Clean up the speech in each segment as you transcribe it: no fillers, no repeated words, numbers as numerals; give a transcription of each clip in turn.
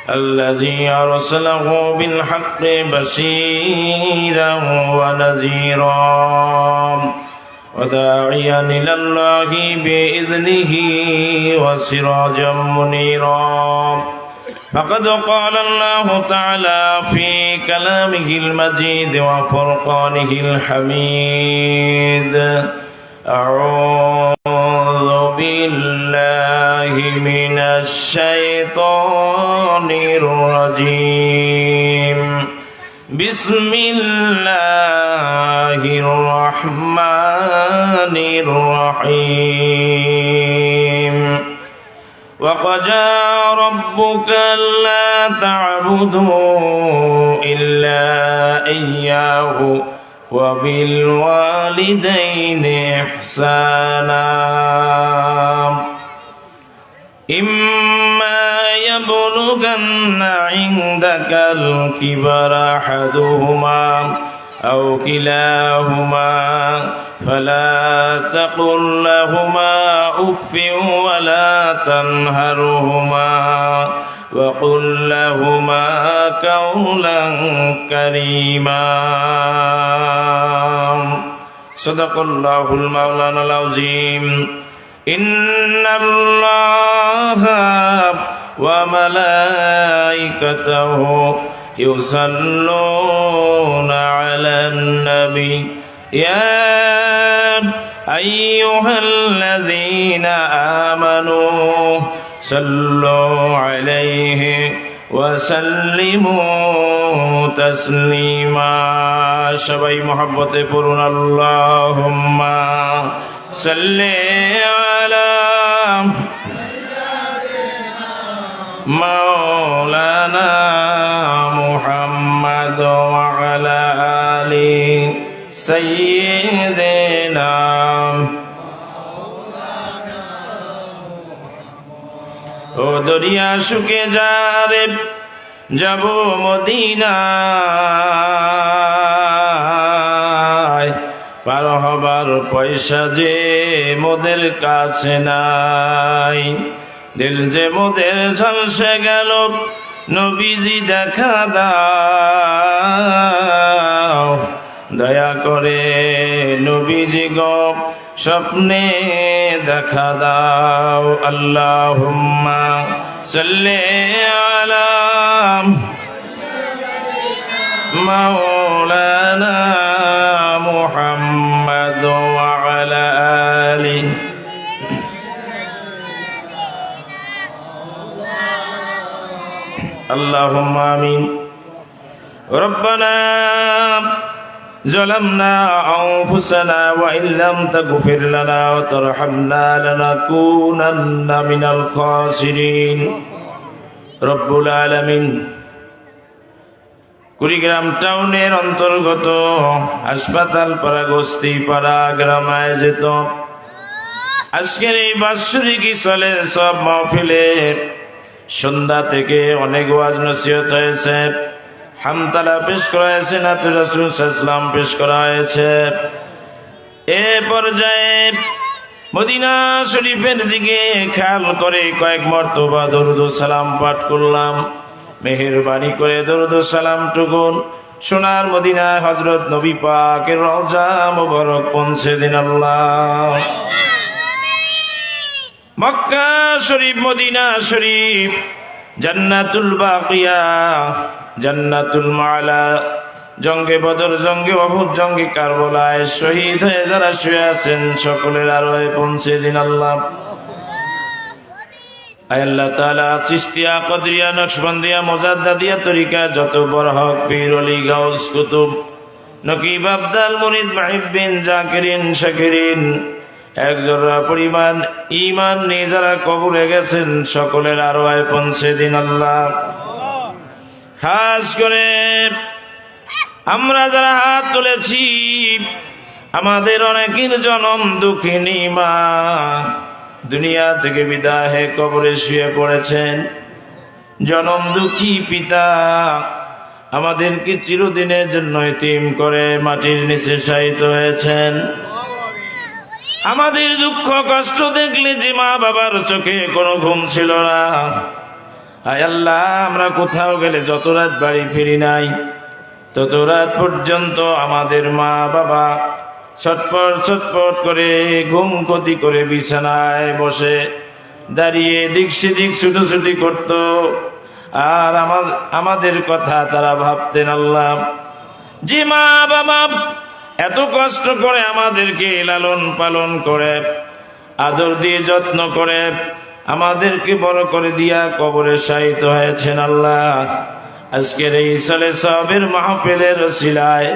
الذي أرسله بالحق بشيرا ونذيرا وداعيا إلى الله بإذنه وسراجا منيرا. فقد قال الله تعالى في كلامه المجيد وفرقانه الحميد: أعوذ بالله من الشيطان الرجيم. بسم الله الرحمن الرحيم. وقضى ربك ألا تعبدوا إلا إياه وبالوالدين إحسانا. إما يبلغن عندك الكبر أحدهما أو كلاهما فلا تقل لهما أف ولا تنهرهما وقل لهما قولا كريما. صدق الله المولانا العظيم. إن الله وملائكته يصلون على النبي يا أيها الذين آمنوا صلوا عليه وسلموا تسليما. সবাই মহব্বতে পড়ুন আল্লাহুম্মা সাল্লি আলা মাওলানা মুহাম্মদ ওয়া আলা আলি সাইয়্যিদিনা। ও দরিয়া শুকে যারে যাব মদিনায়, পার হবার পয়সা যে মোদের কাছে নাই। দিল যে মোদের ঝলসে গেল, নবীজি দেখা দাও। দয়া করে নবীজি গো স্বপ্নে দেখা দাও। আল্লাহুম্মা সাল্লি আলা মাওলানা মুহাম্মদ ওয়া আলা আলি আল্লাহুম্মা আমিন। রব্বানা ظلمنا أنفسنا وإن لم تغفر لنا وترحمنا لنكونن من الخاسرين. رب العالمين। কুড়িগ্রাম টাউনের অন্তর্গত হাসপাতাল পাড়া গোস্তি পাড়া গ্রাম আয়োজিত আজকের এই বাৎসরিক ইসলে সব মাহফিলে সন্ধ্যা থেকে অনেক ওয়াজ নসিহত হয়েছে, হামতালা পেশ করা হয়েছে, নাতুর রাসূল সাল্লাল্লাহু আলাইহি ওয়াসাল্লাম পেশ করা হয়েছে। এ পর্যায়ে মদিনা শরীফের দিকে খেয়াল করে কয়েক মর্তবা দরুদ ও সালাম পাঠ করলাম। মেহেরবানি করে দরুদ ও সালাম টুকুন সোনার মদিনায় হযরত নবী পাকের রওজা মুবারক পৌঁছে দিন আল্লাহ। মক্কা শরীফ, মদিনা শরীফ, জান্নাতুল বাকিয়া, জান্নাতুল মাআলা, জঙ্গে বদর, জঙ্গে উহুদ, জঙ্গে কারবালায় শহীদ হয়ে যারা শুয়ে আছেন সকলের আরোহে পৌঁছে দিন আল্লাহ। আয় আল্লাহ তাআলা চিশতিয়া, কদরিয়া, নকশবন্দিয়া, মুজাদ্দাদিয়া তরিকা যত বড় হক পীর ওলি গাউস কুতুব নকিব আবদাল মুরিদ মুহিব্বিন জাকিরিন শাকিরিন এক জররা পরিমাণ ঈমান নিয়ে যারা কবরে গেছেন সকলের আরোহে পৌঁছে দিন আল্লাহ। খাস করে আমরা যারা হাত তুলেছি, আমাদের অনেকের জনম দুঃখিনী মা দুনিয়া থেকে বিদায় হয়ে কবরে শুয়ে পড়েছেন। জনম দুঃখী পিতা আমাদেরকে চিরদিনের জন্য ইতিম করে মাটির নিচে শায়িত হয়েছেন। আমাদের দুঃখ কষ্ট দেখলে যে মা বাবার চোখে কোনো ঘুম ছিল না, আয় আল্লাহ, আমরা কোথাও গেলে যত রাত বাড়ি ফিরি নাই, তত রাত পর্যন্ত আমাদের মা বাবা ছটপট ছটপট করে ঘুম ক্ষতি করে বিছানায় বসে দাঁড়িয়ে দিক সেদিক ছুটোছুটি করত, আর আমাদের কথা তারা ভাবতেন। আল্লাহ, যে মা বাবা এত কষ্ট করে আমাদেরকে লালন পালন করে, আদর দিয়ে যত্ন করে আমাদেরকে বড় করে দিয়া কবরে শায়িত হয়েছেন, আল্লাহ, আজকের এই সালে সাহাবের মাহফিলের ওসিলায়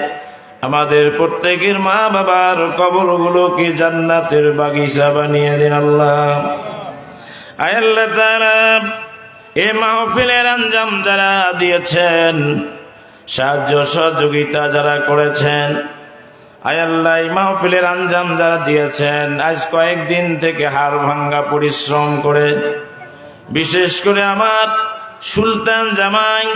আমাদের প্রত্যেকের মা বাবার কবরগুলোকে জান্নাতের বাগিচা বানিয়ে দিন। আল্লাহ, আয় আল্লাহ তাআলা, এই মাহফিলের আঞ্জাম যারা দিয়েছেন, সাহায্য সহযোগিতা যারা করেছেন, আয় আল্লাহ, এই মাহফিলের আঞ্জাম যারা দিয়েছেন, আজ কয়েকদিন থেকে হাড় ভাঙ্গা পরিশ্রম করে, বিশেষ করে আমার সুলতান জামাই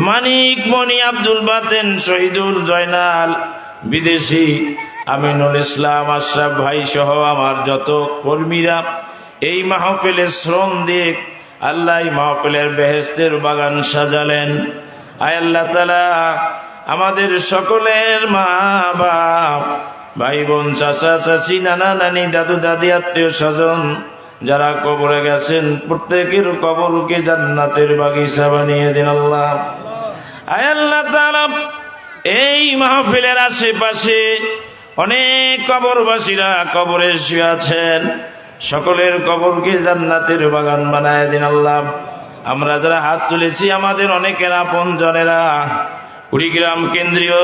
মানিক মনি আব্দুল বাতেন শহীদুল জয়নাল বিদেশি আমিনুল ইসলাম আশরাফ ভাই সহ আমার যত কর্মীরা এই মাহফিলে শ্রম দিয়ে আল্লাহ এই মাহফিলের বেহেশতের বাগান সাজালেন। আয় আল্লাহ তাআলা, আমাদের সকলের মা বাপ, ভাই বোন, চাচা চাচি, নানা নানি, দাদু দাদি, আত্মীয় স্বজন যারা কবরে গেছেন, প্রত্যেকের কবরকে জান্নাতের বাগিচা বানিয়ে দিন। আল্লাহ, আয় আল্লাহ তাআলা, এই মাহফিলের আশেপাশে অনেক কবরবাসীরা কবরে শুয়ে আছেন, সকলের কবরকে জান্নাতের বাগান বানায় দিন। আল্লাহ, আমরা যারা হাত তুলেছি আমাদের অনেকের আপন জনেরা কুড়িগ্রাম কেন্দ্রীয়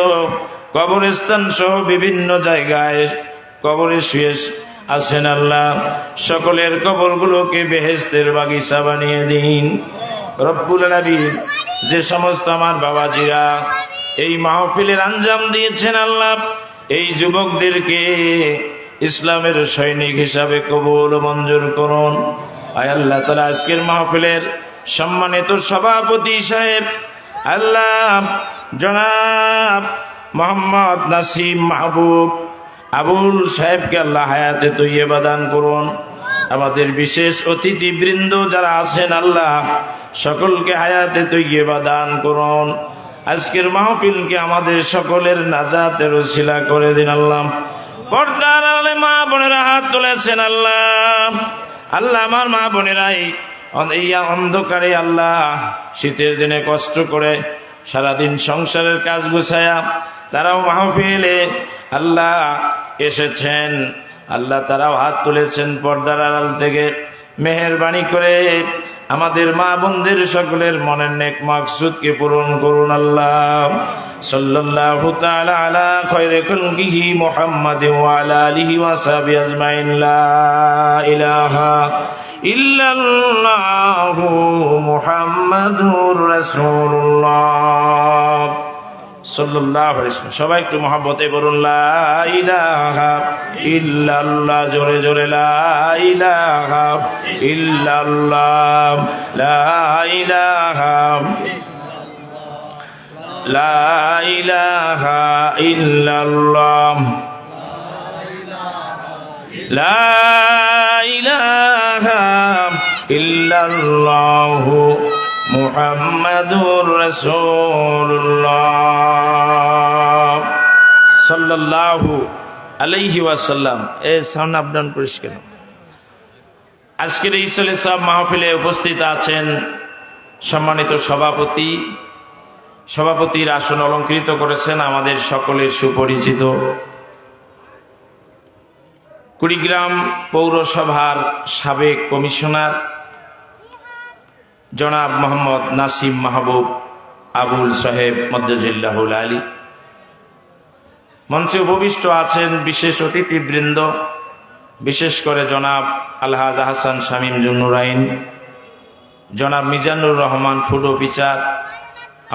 কবরস্থান সহ বিভিন্ন জায়গায় কবরে শুয়ে আছেন, আল্লাহ, সকলের কবরগুলোকে বেহেশতের বাগিচা বানিয়ে দিন। রব্বুল আলামিন, যে সমস্ত আমার বাবাজিরা এই মাহফিলের আঞ্জাম দিয়েছেন, আল্লাহ, এই যুবকদেরকে ইসলামের সৈনিক হিসাবে কবুল মঞ্জুর করুন। আয় আল্লাহ তাআলা, আজকের মাহফিলের সম্মানিত সভাপতি সাহেব আল্লাহ জনাব মোহাম্মদ নাসিম মাহবুব আবুল সাহেবকে আল্লাহ হায়াতে তৈয়বা দান করুন। আমাদের বিশেষ অতিথিবৃন্দ যারা আছেন, আল্লাহ, সকলকে হায়াতে তৈয়বা দান করুন। আজকের মাহফিলকে আমাদের সকলের নাজাতের ওসিলা করে দিন। আল্লাহ, পর্দার আড়ালে মা বোনেরা হাত তুলেছেন, আল্লাহ, আল্লাহ, আমার মা বোনেরাই এই অন্ধকারে, আল্লাহ, শীতের দিনে কষ্ট করে সারাদিন সংসারের কাজ গুছায়া তারাও মাহফিলে আল্লাহ এসেছেন, আল্লাহ, তারাও হাত তুলেছেন পর্দার আড়াল থেকে। মেহেরবানি করে আমাদের মা বোনদের সকলের মনের নেক মাকসুদকে পূরণ করুন। আল্লাহ, সাল্লাল্লাহু তাআলা আলা খায়রি খালকিহি মুহাম্মাদিন ওয়া আলা আলিহি ওয়া সাহবিহি আজমাইন। লা ইলাহা ইল্লাল্লাহু মুহাম্মাদুর রাসূলুল্লাহ সাল্লাল্লাহু আলাইহি ওয়াসাল্লাম। সবাই একটু মহব্বতে বলুন, লা ইলাহা ইল্লাল্লাহ, জোরে জোরে, লা ইলাহা ইল্লাল্লাহ, লা ইলাহা, লা ইলাহা ইল্লাল্লাহ, লা ইলাহা ইল্লাল্লাহু মুহাম্মাদুর রাসূলুল্লাহ সাল্লাল্লাহু আলাইহি ওয়াসাল্লাম। সাউন্ড আপ ডাউন করিস কেন? আজকের এই ইসলে সাহেব মাহফিলে উপস্থিত আছেন সম্মানিত সভাপতি, সভাপতির আসন অলঙ্কৃত করেছেন আমাদের সকলের সুপরিচিত কুড়িগ্রাম পৌরসভার সাবেক কমিশনার জনাব মোহাম্মদ নাসিম মাহবুব আবুল সাহেব মদ্দাজিল্লাহুল আলী। মঞ্চে উপবিষ্ট আছেন বিশেষ অতিথিবৃন্দ, বিশেষ করে জনাব আলহাজ হাসান শামীম জুন্নুরাইন, জনাব মিজানুর রহমান ফুড অফিসার,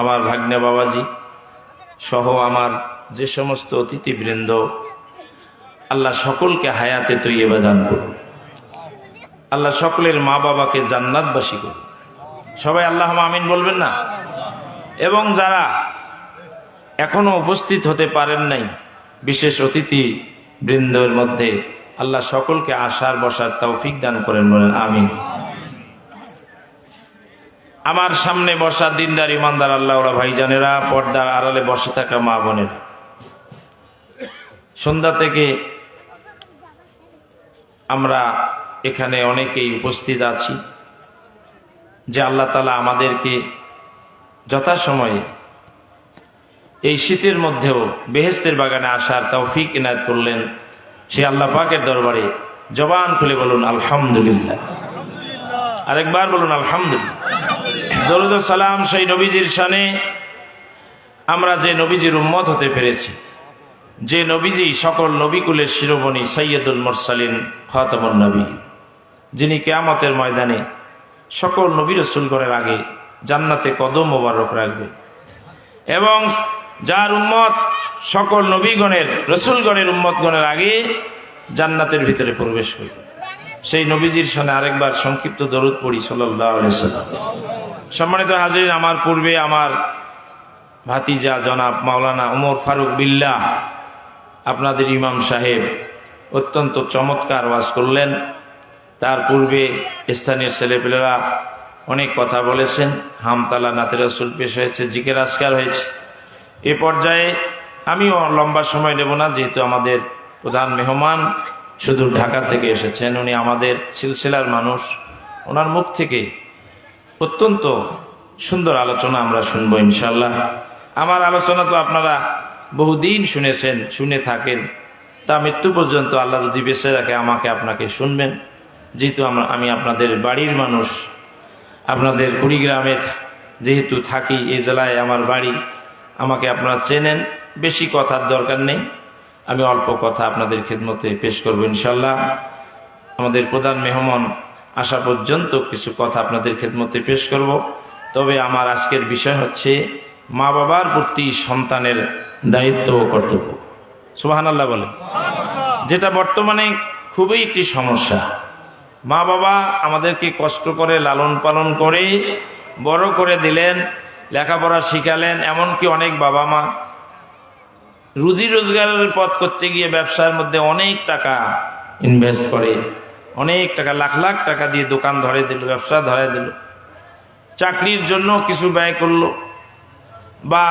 আমার ভাগ্নে বাবাজি সহ আমার যে সমস্ত অতিথিবৃন্দ, আল্লাহ সকলকে হায়াতে তৈয়বা দান করুন। আল্লাহ সকলের মা বাবাকে জান্নাতবাসী করুন। সবাই আল্লাহ আমিন বলবেন না? এবং যারা এখনো উপস্থিত হতে পারেন নাই বিশেষ অতিথি বৃন্দের মধ্যে, আল্লাহ সকলকে আসার বসার তৌফিক দান করেন, বলেন আমিন। আমার সামনে বসা দিনদার ইমানদার আল্লাহ ওরা ভাইজানেরা, পর্দার আড়ালে বসে থাকা মা বোনেরা, সন্ধ্যা থেকে আমরা এখানে অনেকেই উপস্থিত আছি যে আল্লাহ তাআলা আমাদেরকে যথাসময়ে এই শীতের মধ্যেও বেহেশতের বাগানে আসার তৌফিক ইনায়েত করলেন। সে আল্লাহ পাকের দরবারে জবান খুলে বলুন আলহামদুলিল্লাহ। আরেকবার বলুন আলহামদুলিল্লাহ। দরুদ ও সালাম সেই নবীজির শানে, আমরা যে নবীজির উম্মত হতে পেরেছি, যে নবীজি সকল নবীকুলের শিরোমণি সৈয়দুল মুরসালিন খাতামুন নবী, যিনি কিয়ামতের ময়দানে সকল নবী রাসূলগণের আগে জান্নাতে কদম মোবারক রাখবে এবং যার উম্মত সকল নবীগণের রাসূলগণের উম্মতগণের আগে জান্নাতের ভিতরে প্রবেশ করবে, সেই নবীজির শানে আরেকবার সংক্ষিপ্ত দরুদ পড়ি সাল্লাল্লাহু আলাইহি ওয়াসাল্লাম। সম্মানিত হাজিরিন, আমার পূর্বে আমার ভাতিজা জনাব মাওলানা ওমর ফারুক বিল্লাহ আপনাদের ইমাম সাহেব অত্যন্ত চমৎকার ওয়াজ করলেন। তার পূর্বে স্থানীয় ছেলেপেলেরা অনেক কথা বলেছেন, হামতালা নাতে রাসূল পেশ হয়েছে, জিকির আজকার হয়েছে। এ পর্যায়ে আমিও লম্বা সময় নেব না, যেহেতু আমাদের প্রধান মেহমান সুদূর ঢাকা থেকে এসেছেন, উনি আমাদের সিলসিলার মানুষ, ওনার মুখ থেকে অত্যন্ত সুন্দর আলোচনা আমরা শুনবো ইনশাল্লাহ। আমার আলোচনা তো আপনারা বহুদিন শুনেছেন, শুনে থাকেন, তা মৃত্যু পর্যন্ত আল্লাহ যদি বেঁচে রাখে আমাকে আপনাকে শুনবেন। যেহেতু আমি আপনাদের বাড়ির মানুষ, আপনাদের কুড়িগ্রামে যেহেতু থাকি, এই জেলায় আমার বাড়ি, আমাকে আপনারা চেনেন, বেশি কথার দরকার নেই, আমি অল্প কথা আপনাদের খেদমতে পেশ করব ইনশাল্লাহ। আমাদের প্রধান মেহমান আসা পর্যন্ত কিছু কথা আপনাদের খেদমতে পেশ করব। তবে আমার আজকের বিষয় হচ্ছে মা বাবার প্রতি সন্তানের দায়িত্ব ও কর্তব্য। সুবহানাল্লাহ বলে, যেটা বর্তমানে খুবই একটি সমস্যা। মা বাবা আমাদেরকে কষ্ট করে লালন পালন করে বড় করে দিলেন, লেখাপড়া শিখালেন, এমনকি অনেক বাবা মা রুজি রোজগারের পথ করতে গিয়ে ব্যবসার মধ্যে অনেক টাকা ইনভেস্ট করে, অনেক টাকা, লাখ লাখ টাকা দিয়ে দোকান ধরে দিল, ব্যবসা ধরে দিল, চাকরির জন্য কিছু ব্যয় করলো, বা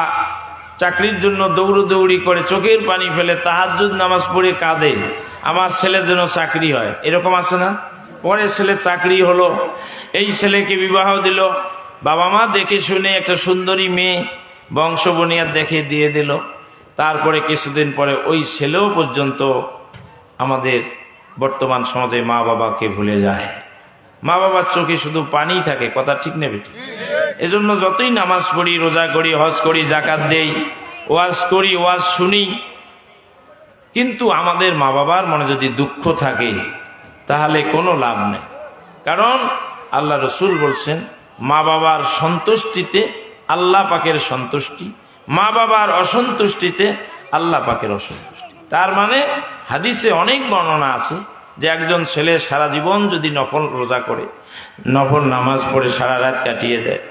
চাকরির জন্য দৌড়ি করে চোখের পানি ফেলে তাহাজ্জুদ নামাজ পড়ে কাঁদে, আমার ছেলের জন্য চাকরি হয়, এরকম আছে না? পরে ছেলে চাকরি হলো, এই ছেলেকে বিবাহ দিল, বাবা মা দেখে শুনে একটা সুন্দরী মেয়ে বংশ বুনিয়াদ দেখে দিয়ে দিল। তারপরে কিছুদিন পরে ওই ছেলেও পর্যন্ত আমাদের বর্তমান সমাজে মা বাবাকে ভুলে যায়। মা বাবার চোখে শুধু পানি থাকে, কথা ঠিক নেবে ঠিক। এজন্য যতই নামাজ পড়ি, রোজা করি, হজ করি, জাকাত দেই, ওয়াজ করি, ওয়াজ শুনি, কিন্তু আমাদের মা বাবার মনে যদি দুঃখ থাকে তাহলে কোনো লাভ নেই। কারণ আল্লাহ রসুল বলছেন, মা বাবার সন্তুষ্টিতে আল্লাহ পাকের সন্তুষ্টি, মা বাবার অসন্তুষ্টিতে আল্লাহ পাকের অসন্তুষ্টি। তার মানে হাদিসে অনেক বর্ণনা আছে যে একজন ছেলে সারা জীবন যদি নফল রোজা করে, নফল নামাজ পড়ে সারা রাত কাটিয়ে দেয়,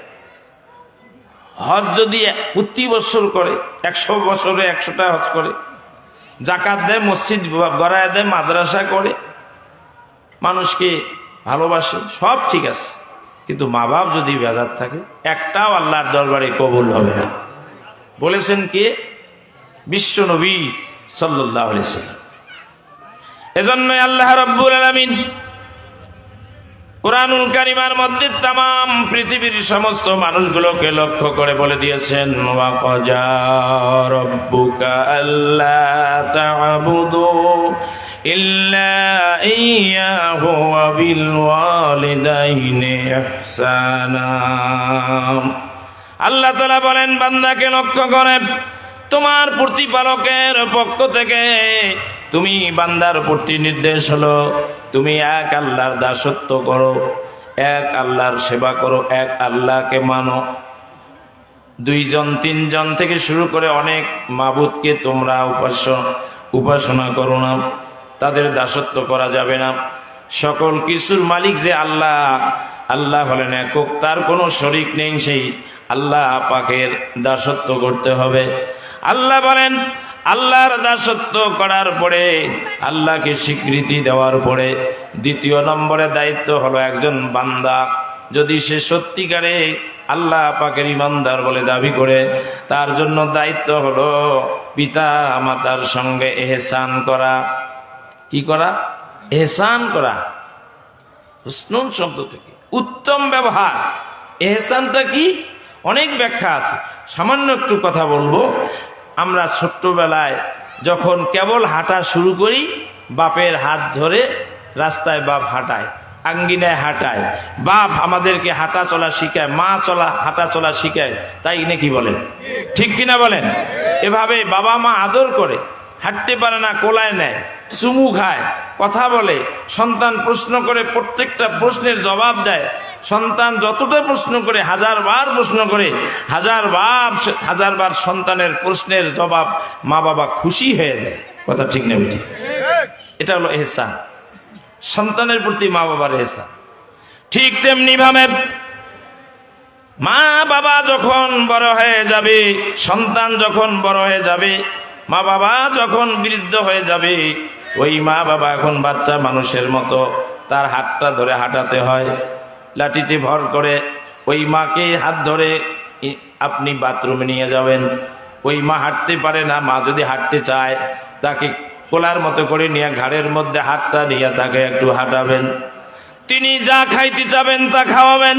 হজ যদি প্রতি বছর করে, 100 বছরে 100টা হজ করে, জাকাত দেয়, মসজিদ গড়ায় দেয়, মাদ্রাসা করে, মানুষকে ভালোবাসে, সব ঠিক আছে, কিন্তু মা বাপ যদি বেজার থাকে, একটাও আল্লাহর দরবারে কবুল হবে না। বলেছেন কে? বিশ্ব নবী সাল্লাল্লাহু আলাইহি ওয়াসাল্লাম। এজন্য আল্লাহ রাব্বুল আলামিন কুরআনুল কারীমের মধ্যে तमाम পৃথিবীর সমস্ত মানুষগুলোকে লক্ষ্য করে বলে দিয়েছেন, ওয়া কাজা রাব্বুকা আল্লা তা'বুদু ইল্লা ইয়্যাহু ওয়া বিল ওয়ালিদাইনি ইহসানা। আল্লাহ তাআলা বলেন, বান্দাকে লক্ষ্য করে তোমার প্রতিপালকের পক্ষ থেকে তুমি বান্দার প্রতি নির্দেশ হলো তুমি এক আল্লাহর দাসত্ব করো, এক আল্লাহর সেবা করো, এক আল্লাহকে মানো। 2 জন 3 জন থেকে শুরু করে অনেক মাবুদকে তোমরা উপাসনা করো না, তাদের দাসত্ব করা যাবে না। সকল কিছুর মালিক যে আল্লাহ, আল্লাহ হলেন একক, তার কোনো শরীক নেই, সেই আল্লাহ পাকের দাসত্ব করতে হবে। আল্লাহ বলেন, আল্লাহর দাসত্ব করার পরে, আল্লাহকে স্বীকৃতি দেওয়ার পরে 2 নম্বরে দায়িত্ব হলো একজন বান্দা যদি সে সত্যিকারে আল্লাহ পাকের ইমানদার বলে দাবি করে, তার জন্য দায়িত্ব হলো পিতা মাতার সঙ্গে ইহসান করা। কি করা? ইহসান করা। হুসনুন শব্দ থেকে উত্তম ব্যবহার। ইহসানটা কি? অনেক ব্যাখ্যা আছে, সামান্য একটু কথা বলবো। আমরা ছোট্টবেলায় যখন কেবল হাঁটা শুরু করি, বাপের হাত ধরে রাস্তায় বাপ হাঁটায়, আঙ্গিনায় হাঁটায়, বাপ আমাদেরকে হাঁটা চলা শিখায়, মা হাঁটা চলা শিখায়, তাই নাকি বলেন? ঠিক কিনা বলেন? এভাবে বাবা মা আদর করে, হাঁটতে পারে না কোলায় নেয়, চুমু খায়, কথা বলে, সন্তান প্রশ্ন করে প্রত্যেকটা প্রশ্নের জবাব দেয়। সন্তান যতটা প্রশ্ন করে, হাজারবার প্রশ্ন করে, হাজারবার সন্তানের প্রশ্নের জবাব মা বাবা খুশি হয়ে দেয়। কথা ঠিক না বেটি? এটা হলো ইহসান, সন্তানের প্রতি মা বাবার ইহসান। ঠিক তেমনি ভাবে মা বাবা যখন বড় হয়ে যাবে, সন্তান যখন বড় হয়ে যাবে, মা বাবা যখন বৃদ্ধ হয়ে যাবে, ওই মা বাবা এখন বাচ্চা মানুষের মতো তার হাতটা ধরে হাঁটাতে হয়, লাঠিতে ভর করে। ওই মাকে হাত ধরে আপনি বাথরুমে নিয়ে যাবেন। ওই মা হাঁটতে পারে না, মা যদি হাঁটতে চায় তাকে কোলার মতো করে নিয়ে ঘাড়ের মধ্যে হাতটা নিয়ে তাকে একটু হাঁটাবেন। তিনি যা খাইতে চাবেন তা খাওয়াবেন।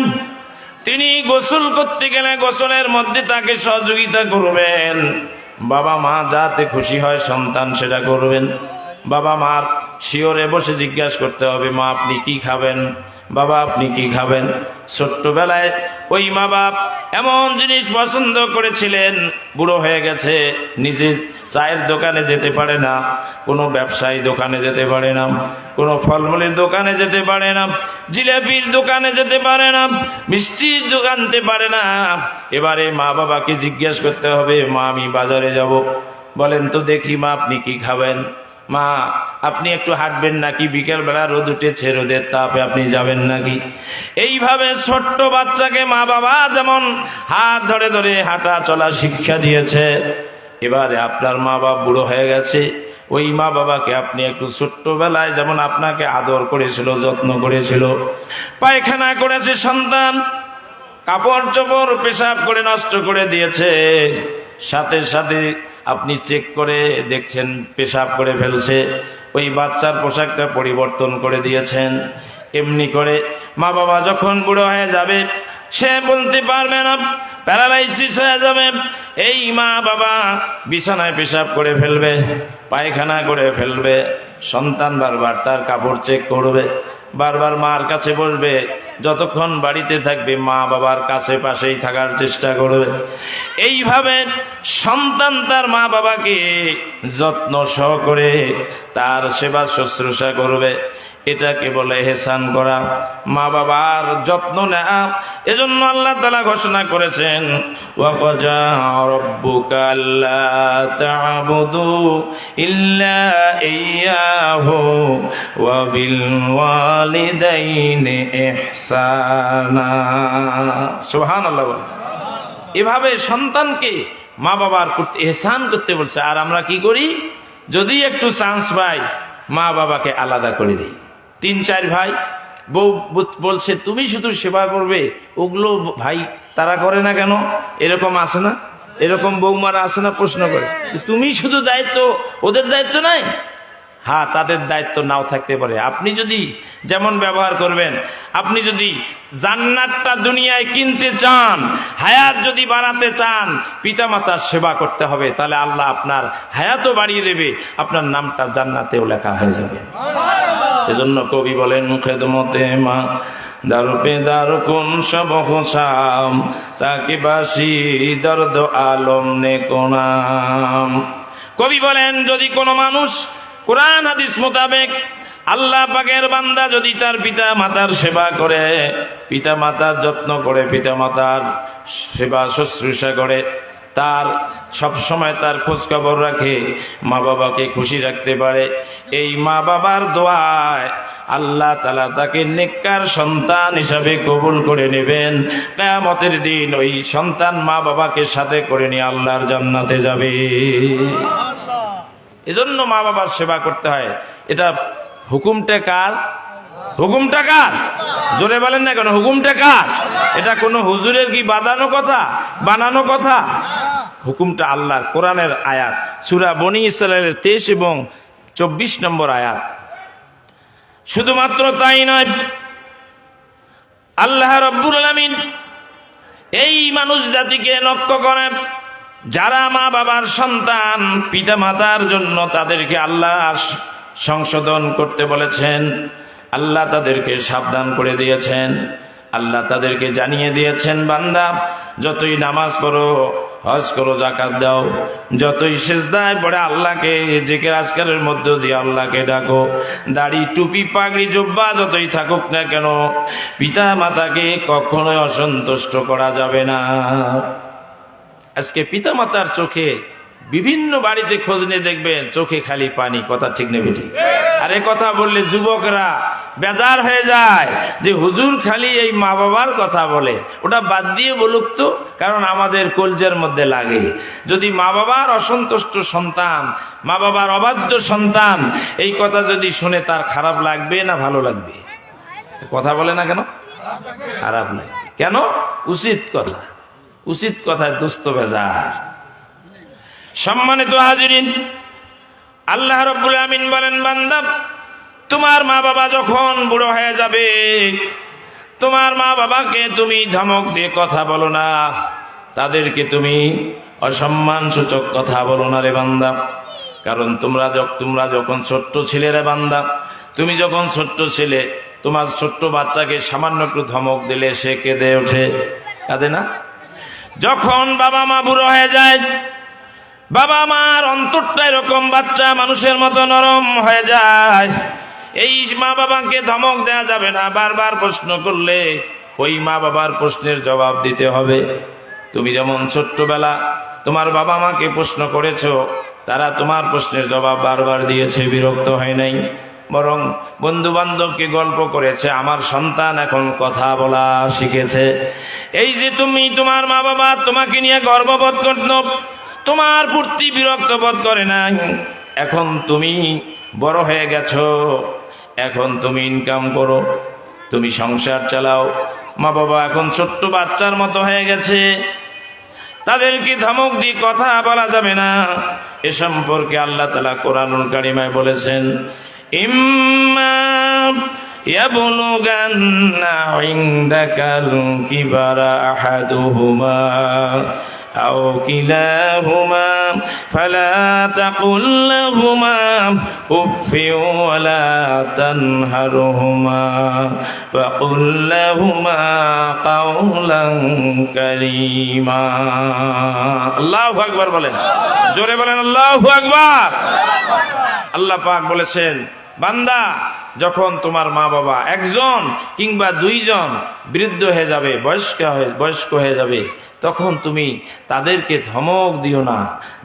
তিনি গোসল করতে গেলে গোসলের মধ্যে তাকে সহযোগিতা করবেন। বাবা মা যাতে খুশি হয় সন্তান সেটা করবেন। বাবা মার শিওরে বসে জিজ্ঞাসা করতে হবে, মা আপনি কি খাবেন, বাবা আপনি কি খাবেন। ছোট্টবেলায় ওই মা বাপ এমন জিনিস পছন্দ করেছিলেন, বুড়ো হয়ে গেছে, নিজে চায়ের দোকানে যেতে পারে না, কোনো ব্যবসায়ী দোকানে যেতে পারে না, কোনো ফলমূলের দোকানে যেতে পারে না, জিলাপির দোকানে যেতে পারে না, মিষ্টির দোকানতে পারে না। এবারে মা বাবাকে জিজ্ঞাসা করতে হবে, মা আমি বাজারে যাব, বলেন তো দেখি মা আপনি কি খাবেন, মা আপনি একটু হাঁটবেন নাকি, বিকেলবেলা রোদ উঠেছে, রোদের তাপে আপনি যাবেন নাকি। এইভাবে ছোট্ট বাচ্চাকে মা বাবা যেমন হাত ধরে ধরে হাঁটা চলা শিক্ষা দিয়েছে, এবারে আপনার মা বাবা বুড়ো হয়ে গেছে, ওই মা বাবাকে আপনি একটু ছোট্টবেলায় যেমন আপনাকে আদর করেছিল, যত্ন করেছিল, পায়খানা করেছে সন্তান, কাপড় চোপড় পেশাব করে নষ্ট করে দিয়েছে, সাথে সাথে আপনি চেক করে দেখছেন পেশাব করে ফেলছে, ওই বাচ্চার পোশাকটা পরিবর্তন করে দিয়েছেন। এমনি করে মা বাবা যখন বুড়ো হয়ে যাবে, সে বলতে পারবে না, প্যারালাইসিস হয়ে যাবে, এই মা বাবা বিছানায় পেশাব করে ফেলবে, পায়খানা করে ফেলবে, সন্তান বারবার তার কাপড় চেক করবে, বারবার মার কাছে বসবে, যতক্ষণ বাড়িতে থাকবে মা বাবার কাছে পাশেই থাকার চেষ্টা করবে। এইভাবে সন্তান তার মা বাবাকে যত্ন সহকারে তার সেবা শুশ্রূষা করবে। এটাকে বলে ইহসান করা, মা বাবার যত্ন নেওয়া। এজন্য আল্লাহ তাআলা ঘোষণা করেছেন, ওয়া ক্বাজা রাব্বুকা আল্লা তা'বুদু ইল্লা ইয়্যাহু ওয়া বিল ওয়ালিদাইনি ইহসানা। সুবহানাল্লাহ। এভাবে সন্তানকে মা বাবার করতে ইহসান করতে বলছে। আর আমরা কি করি? যদি একটু চান্স পাই মা বাবাকে আলাদা করে দিই। 3-4 ভাই, বউ বলছে তুমি শুধু সেবা করবে, ওগুলো ভাই তারা করে না কেন? এরকম আছে না? এরকম বৌমারা আছে না? প্রশ্ন করে, তুমি শুধু দায়িত্ব, ওদের দায়িত্ব নাই? হ্যাঁ, তাদের দায়িত্ব নাও থাকতে পারে। আপনি যদি যেমন ব্যবহার করবেন, আপনি যদি জান্নাতটা দুনিয়ায় কিনতে চান, হায়াত যদি বাড়াতে চান, পিতামাতার সেবা করতে হবে, তাহলে আল্লাহ আপনার হায়াতও বাড়িয়ে দেবে, আপনার নামটা জান্নাতেও লেখা হয়ে যাবে। এজন্য কবি বলেন, খেদমতে মা দারুপে দারু কোন সব হোসাম, তাকে বাসি দর্দ আলম নে কোনাম। কবি বলেন, যদি কোনো মানুষ কোরআন হাদিস মোতাবেক আল্লাহ পাকের বান্দা যদি তার পিতা মাতার সেবা করে, পিতা মাতার যত্ন করে, পিতা মাতার সেবা শুশ্রূষা করে, তার সব সময় তার খোঁজ খবর রাখে, মা বাবাকে খুশি রাখতে পারে, এই মা বাবার দোয়ায় আল্লাহ তাআলা তাকে নেককার সন্তান হিসাবে কবুল করে নেবেন। কিয়ামতের দিন ওই সন্তান মা বাবাকে সাথে করে নিয়ে আল্লাহর জান্নাতে যাবে। এজন্য মা বাবার সেবা করতে হয়। এটা হুকুমটা কার? হুকুমটা কার? জোরে বলেন না কেন? হুকুমটা কার? এটা কোনো হুজুরের কি বানানো কথা, বানানো কথা? হুকুমটা আল্লাহর, কোরআনের আয়াত, সূরা বনী ইসরাঈলের 23 এবং 24 নম্বর আয়াত। শুধুমাত্র তাই নয়, আল্লাহ রাব্বুল আলামিন এই মানুষ জাতিকে লক্ষ্য করে, যারা মা বাবার সন্তান, পিতা মাতার জন্য তাদেরকে আল্লাহ সংশোধন করতে বলেছেন, আল্লাহ তাদেরকে সাবধান করে দিয়েছেন, আল্লাহ তাদেরকে জানিয়ে দিয়েছেন, বান্দা যতই নামাজ পড়ো, হজ করো, যাকাত দাও, যতই সিজদায় পড়ে আল্লাহকে জিকির আজকারের মধ্য দিয়ে আল্লাহকে ডাকো, দাড়ি টুপি পাগড়ি জুব্বা যতই থাকুক না কেন, পিতা মাতাকে কখনোই অসন্তুষ্ট করা যাবে না। আজকে পিতা মাতার চোখে, বিভিন্ন বাড়িতে খোঁজ নিয়ে দেখবেন চোখে খালি পানি, কথা ঠিক নেবে ঠিক। আর এ কথা বললে যুবকরা বেজার হয়ে যায় যে হুজুর খালি এই মা বাবার কথা বলে, ওটা বাদ দিয়ে বলুক তো, কারণ আমাদের কলজের মধ্যে লাগে। যদি মা বাবার অসন্তুষ্ট সন্তান, মা বাবার অবাধ্য সন্তান এই কথা যদি শুনে তার খারাপ লাগবে না ভালো লাগবে? কথা বলে না কেন? খারাপ লাগবে কেন? উচিত কথা, উচিত কথায় দুস্থ বেজার। সম্মানিত হাজিরিন, আল্লাহ রাব্বুল আমিন বলেন, বান্দা তোমার মা বাবা যখন বুড়ো হয়ে যাবে, তোমার মা বাবাকে তুমি ধমক দিয়ে কথা বলো না, তাদেরকে তুমি অসম্মান সূচক কথা বলো না রে বান্দা। কারণ তোমরা যখন ছোট্ট ছিলে রে বান্দা, তুমি যখন ছোট্ট ছিলে, তোমার ছোট্ট বাচ্চাকে সামান্য একটু ধমক দিলে সে কেঁদে ওঠে, কাঁদে না? যখন বাবা মা বুড়ো হয়ে যায়, বাবা মার অন্তরটা এরকম বাচ্চা মানুষের মতো নরম হয়ে যায়। এই মা বাবাকে ধমক দেয়া যাবে না, বারবার প্রশ্ন করলে ওই মা বাবার প্রশ্নের জবাব দিতে হবে। তুমি যেমন ছোট্টবেলা তোমার বাবা মাকে প্রশ্ন করেছো, তারা তোমার প্রশ্নের জবাব বারবার দিয়েছে, বিরক্ত হয় নাই, বরং বন্ধু বান্ধবকে গল্প করেছে, আমার সন্তান এখন কথা বলা শিখেছে। এই যে তুমি, তোমার মা বাবা তোমাকে নিয়ে গর্ববোধ করত, তোমার প্রতি বিরক্ত বোধ করে না, এখন তুমি বড় হয়ে গেছো, এখন তুমি ইনকাম করো, তুমি সংসার চালাও, মা বাবা এখন ছোট্ট বাচ্চার মতো হয়ে গেছে, তাদেরকে ধমক দিয়ে কথা বলা যাবে না। এ সম্পর্কে আল্লাহ তাআলা কোরআনুল কারিমায় বলেছেন, ইম্মা ইয়াবলুগান্না ইনদাকাল কিবারা আহাদুহুমা আও কিলাহুমা ফালা তাকুল লাহুমা উফফিন ওয়ালা তানহারহুমা ওয়া কুল লাহুমা কাওলান কারীমা। আল্লাহু আকবার বলেন, জোরে বলেন আল্লাহু আকবার। আল্লাহ পাক বলেছেন, বান্দা যখন তোমার মা বাবা একজন কিংবা দুইজন বৃদ্ধ হয়ে যাবে, বয়স্ক হয়ে যাবে, তখন তুমি তাদেরকে ধমক দিও না,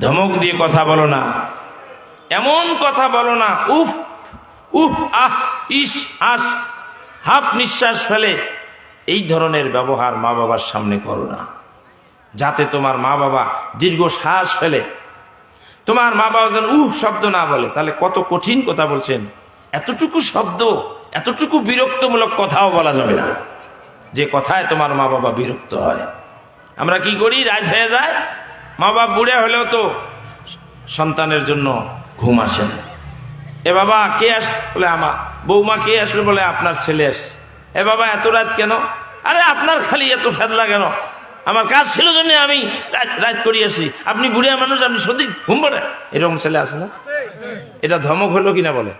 ধমক দিয়ে কথা বলো না, এমন কথা বলো না উফ উফ আহ ইস আস হাফ নিঃশ্বাস ফেলে, এই ধরনের ব্যবহার মা বাবার সামনে করো না, যাতে তোমার মা বাবা দীর্ঘ শ্বাস ফেলে, তোমার মা বাবা যেন উহ শব্দ না বলে। তাহলে কত কঠিন কথা বলছেন, এতটুকু শব্দ, এতটুকু বিরক্তমূলক কথাও বলা যাবে না, যে কথায় তোমার মা বাবা বিরক্ত হয়। আমরা কি করি, রাত হয়ে যায়, মা বাবা বুড়ে হলেও তো সন্তানের জন্য ঘুম আসে না। এ বাবা কে আস বলে, আমার বৌমা কে আসলে বলে, আপনার ছেলে আস। এ বাবা এত রাত কেন? আরে আপনার খালি এত ফেদলা কেন? আমার কাজ ছিল জন্য আমি রাত করিয়েছি, আপনি বুড়িয়া মানুষ, আপনি সত্যি ঘুম পড়ে। এরকম ছেলে আছে না? এটা ধমক হলো কিনা বলে,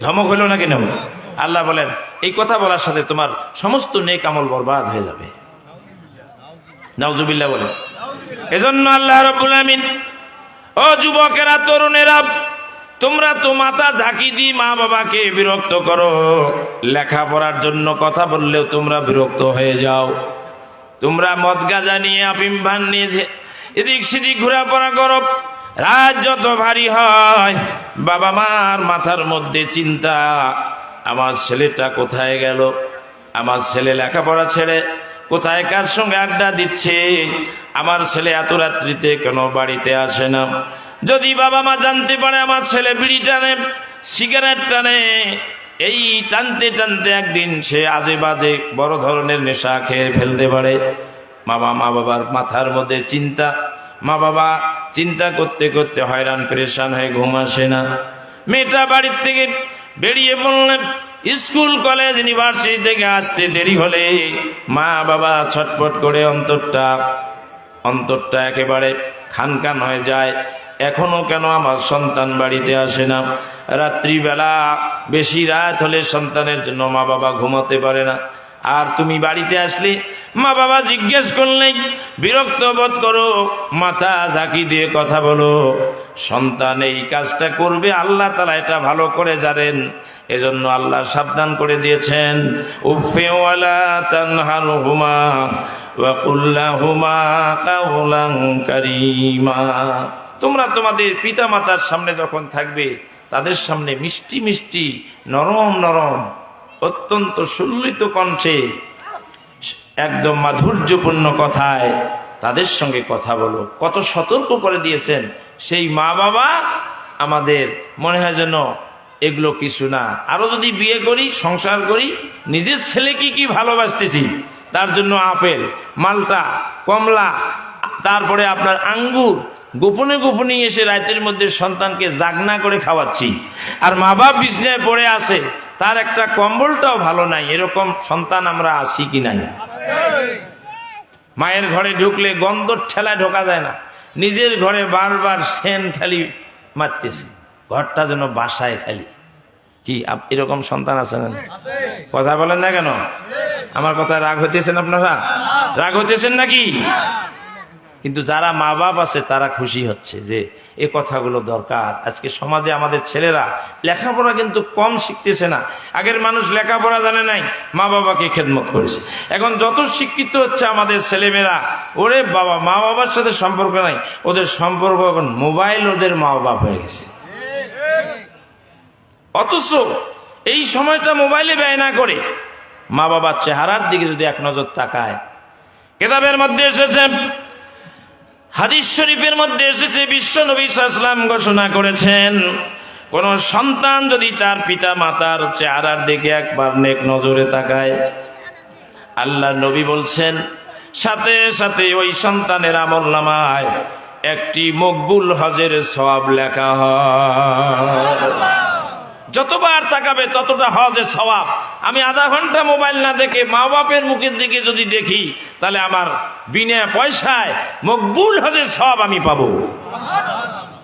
ধমক হলো না কিনা বলে? আল্লাহ বলেন, এই কথা বলার সাথে তোমার সমস্ত নেক আমল বরবাদ হয়ে যাবে। নাউজুবিল্লাহ বলে। এজন্য আল্লাহ রাব্বুল আমিন, ও যুবকেরা, তরুণেরা, তোমরা তো মাথা ঝাঁকি দিয়ে মা বাবাকে বিরক্ত করো, লেখাপড়ার জন্য কথা বললেও তোমরা বিরক্ত হয়ে যাও, তোমরা মদ গাঁজা নিয়ে, আফিম ভান নিয়ে এদিক সেদিক ঘোরাফেরা করো, রাত যত ভারী হয়, বাবা মার মাথার মধ্যে চিন্তা, আমার ছেলেটা কোথায় গেল, আমার ছেলে লেখাপড়া ছেড়ে কোথায় কার সঙ্গে আড্ডা দিচ্ছে, আমার ছেলে এত রাত্রিতে কেন বাড়িতে আসে না। যদি বাবা মা জানতে পারে আমার ছেলে বিড়ি টানে, সিগারেট টানে, এই টানতে টানতে একদিন সে আজে বাজে বড় ধরনের নেশা খেয়ে ফেলতে পারে। মা বাবার মাথার মধ্যে চিন্তা, মা বাবা চিন্তা করতে করতে হয়রান পেরেশান হয়ে ঘুম আসে না। মেয়েটা বাড়ির থেকে বেরিয়ে পড়লেন, স্কুল কলেজ ইউনিভার্সিটি থেকে আসতে দেরি হলে মা বাবা ছটফট করে অন্তরটা একেবারে খানখান হয়ে যায়। এখনো কেন আমার সন্তান বাড়িতে আসে না? রাত্রিবেলা বেশি রাত হলে সন্তানের জন্য মা বাবা ঘুমাতে পারে না। আর তুমি বাড়িতে আসলে মা বাবা জিজ্ঞেস করলে বিরক্ত বোধ করো, মাথা ঝাঁকি দিয়ে কথা বলো। সন্তান এই কাজটা করবে, আল্লাহ তাআলা এটা ভালো করে জানেন। এজন্য আল্লাহ সাবধান করে দিয়েছেন, উফে ওয়ালা তানহারহুমা ওয়া কুল লাহুমা কাওলান কারীমা। তোমরা তোমাদের পিতা মাতার সামনে যখন থাকবে, তাদের সামনে মিষ্টি মিষ্টি নরম নরম অত্যন্ত সুললিত কণ্ঠে একদম মাধুর্যপূর্ণ কথায় তাদের সঙ্গে কথা বলো। কত সতর্ক করে দিয়েছেন। সেই মা বাবা আমাদের মনে হয় যেন এগুলো কিছু না। আরো যদি বিয়ে করি, সংসার করি, নিজের ছেলেকে কি ভালোবাসতেছি, তার জন্য আপেল, মালটা, কমলা, তারপরে আপনার আঙ্গুর গোপনে গোপনে এসে রাতের মধ্যে সন্তানকে জাগনা করে খাওয়াচ্ছি। আর মা বাপ বিছানায় পড়ে আছে, তার একটা কম্বলটাও ভালো নাই। এরকম সন্তান আমরা আছি কি নাই? মায়ের ঘরে ঢুকলে গন্ধর ঠেলায় ঢোকা যায় না, নিজের ঘরে বারবার সেন খালি মারতেছে, ঘরটা যেন বাসায় খালি। কি এরকম সন্তান আছে না? কথা বলেন না কেন? আমার কথা রাগ হইতেছেন আপনারা? রাগ হইতেছেন নাকি? কিন্তু যারা মা বাপ আছে তারা খুশি হচ্ছে যে এ কথাগুলো দরকার। আজকে সমাজে আমাদের ছেলেরা লেখাপড়া কিন্তু কম শিখতেছে না। আগের মানুষ লেখাপড়া জানে নাই, মা বাবাকে খেদমত করেছে। এখন যত শিক্ষিত হচ্ছে আমাদের ছেলেমেয়েরা, ওরে বাবা, মা বাবার সাথে সম্পর্ক নাই, ওদের সম্পর্ক এখন মোবাইল ওদের মা বাপ হয়ে গেছে। অথচ এই সময়টা মোবাইলে ব্যয় না করে মা বাবার চেহারার দিকে যদি এক নজর তাকায়। কিতাবের মধ্যে এসেছে, হাদিস শরীফের মধ্যে এসেছে, বিশ্ব নবী সাল্লাল্লাহু আলাইহি ওয়াসাল্লাম ঘোষণা করেছেন, কোন সন্তান যদি তার পিতা মাতার চেহারার দিকে একবার নেক নজরে তাকায়, আল্লাহ নবী বলছেন সাথে সাথে ওই সন্তানের আমলনামায় একটি মকবুল হজের সওয়াব লেখা হয়। যতবার তাকাবে ততটা হজের সওয়াব। আমি আধা ঘন্টা মোবাইল না দেখে মা বাপের মুখের দিকে যদি দেখি, তাহলে আমার বিনা পয়সায় মকবুল হজের সওয়াব আমি পাবো।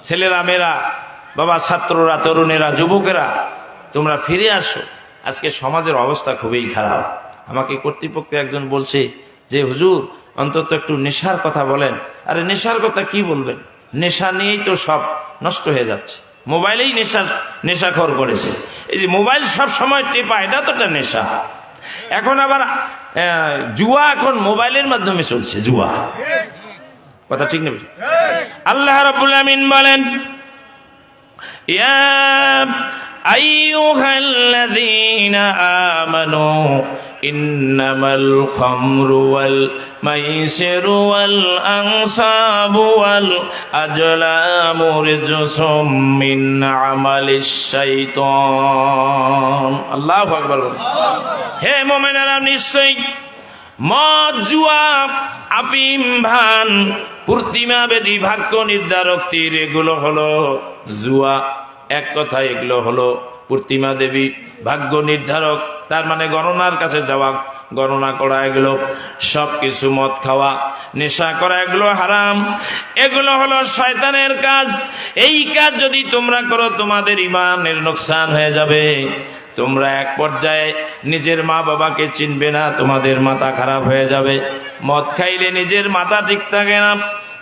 ছেলেরা, মেয়েরা, বাবা, ছাত্ররা, তরুণেরা, যুবকেরা, তোমরা ফিরে আসো। আজকে সমাজের অবস্থা খুবই খারাপ। আমাকে কর্তৃপক্ষ একজন বলছে যে হুজুর অন্তত একটু নেশার কথা বলেন। আরে নেশার কথা কি বলবেন? নেশা নিয়েই তো সব নষ্ট হয়ে যাচ্ছে। মোবাইলেই নেশাখোর করেছে। এই যে মোবাইল সব সময় টেপা, এটা তো একটা নেশা। এখন আবার জুয়া এখন মোবাইলের মাধ্যমে চলছে, জুয়া। কথা ঠিক নেই? আল্লাহ রাব্বুল আমিন বলেন, ইয়া আইয়ুহাল্লাযীনা আমানু ইন্নামাল খামরু ওয়াল মাইসিরু ওয়াল আনসাবু ওয়াল আজলামু রিজসুম মিন আমালিশ শাইতান। আল্লাহু আকবার। হে মুমিনেরা, নিশ্চয়ই মদ, জুয়া, আফিম, ভান, প্রতিমা বেদী, ভাগ্য নির্ধারক তীর, এগুলো হলো জুয়া। এক কথা, এগুলো হলো প্রতিমা দেবী, ভাগ্য নির্ধারক, তার মানে গণনার কাছে যাওয়া, গণনা করা, এগুলো সব কিছু। মদ খাওয়া, নেশা করা, এগুলো হারাম। এগুলো হলো শয়তানের কাজ। এই কাজ যদি তোমরা করো, তোমাদের ঈমানের নোকসান হয়ে যাবে। তোমরা এক পর্যায়ে নিজের মা বাবাকে চিনবে না, তোমাদের মাথা খারাপ হয়ে যাবে। মদ খাইলে নিজের মাথা ঠিক থাকে না।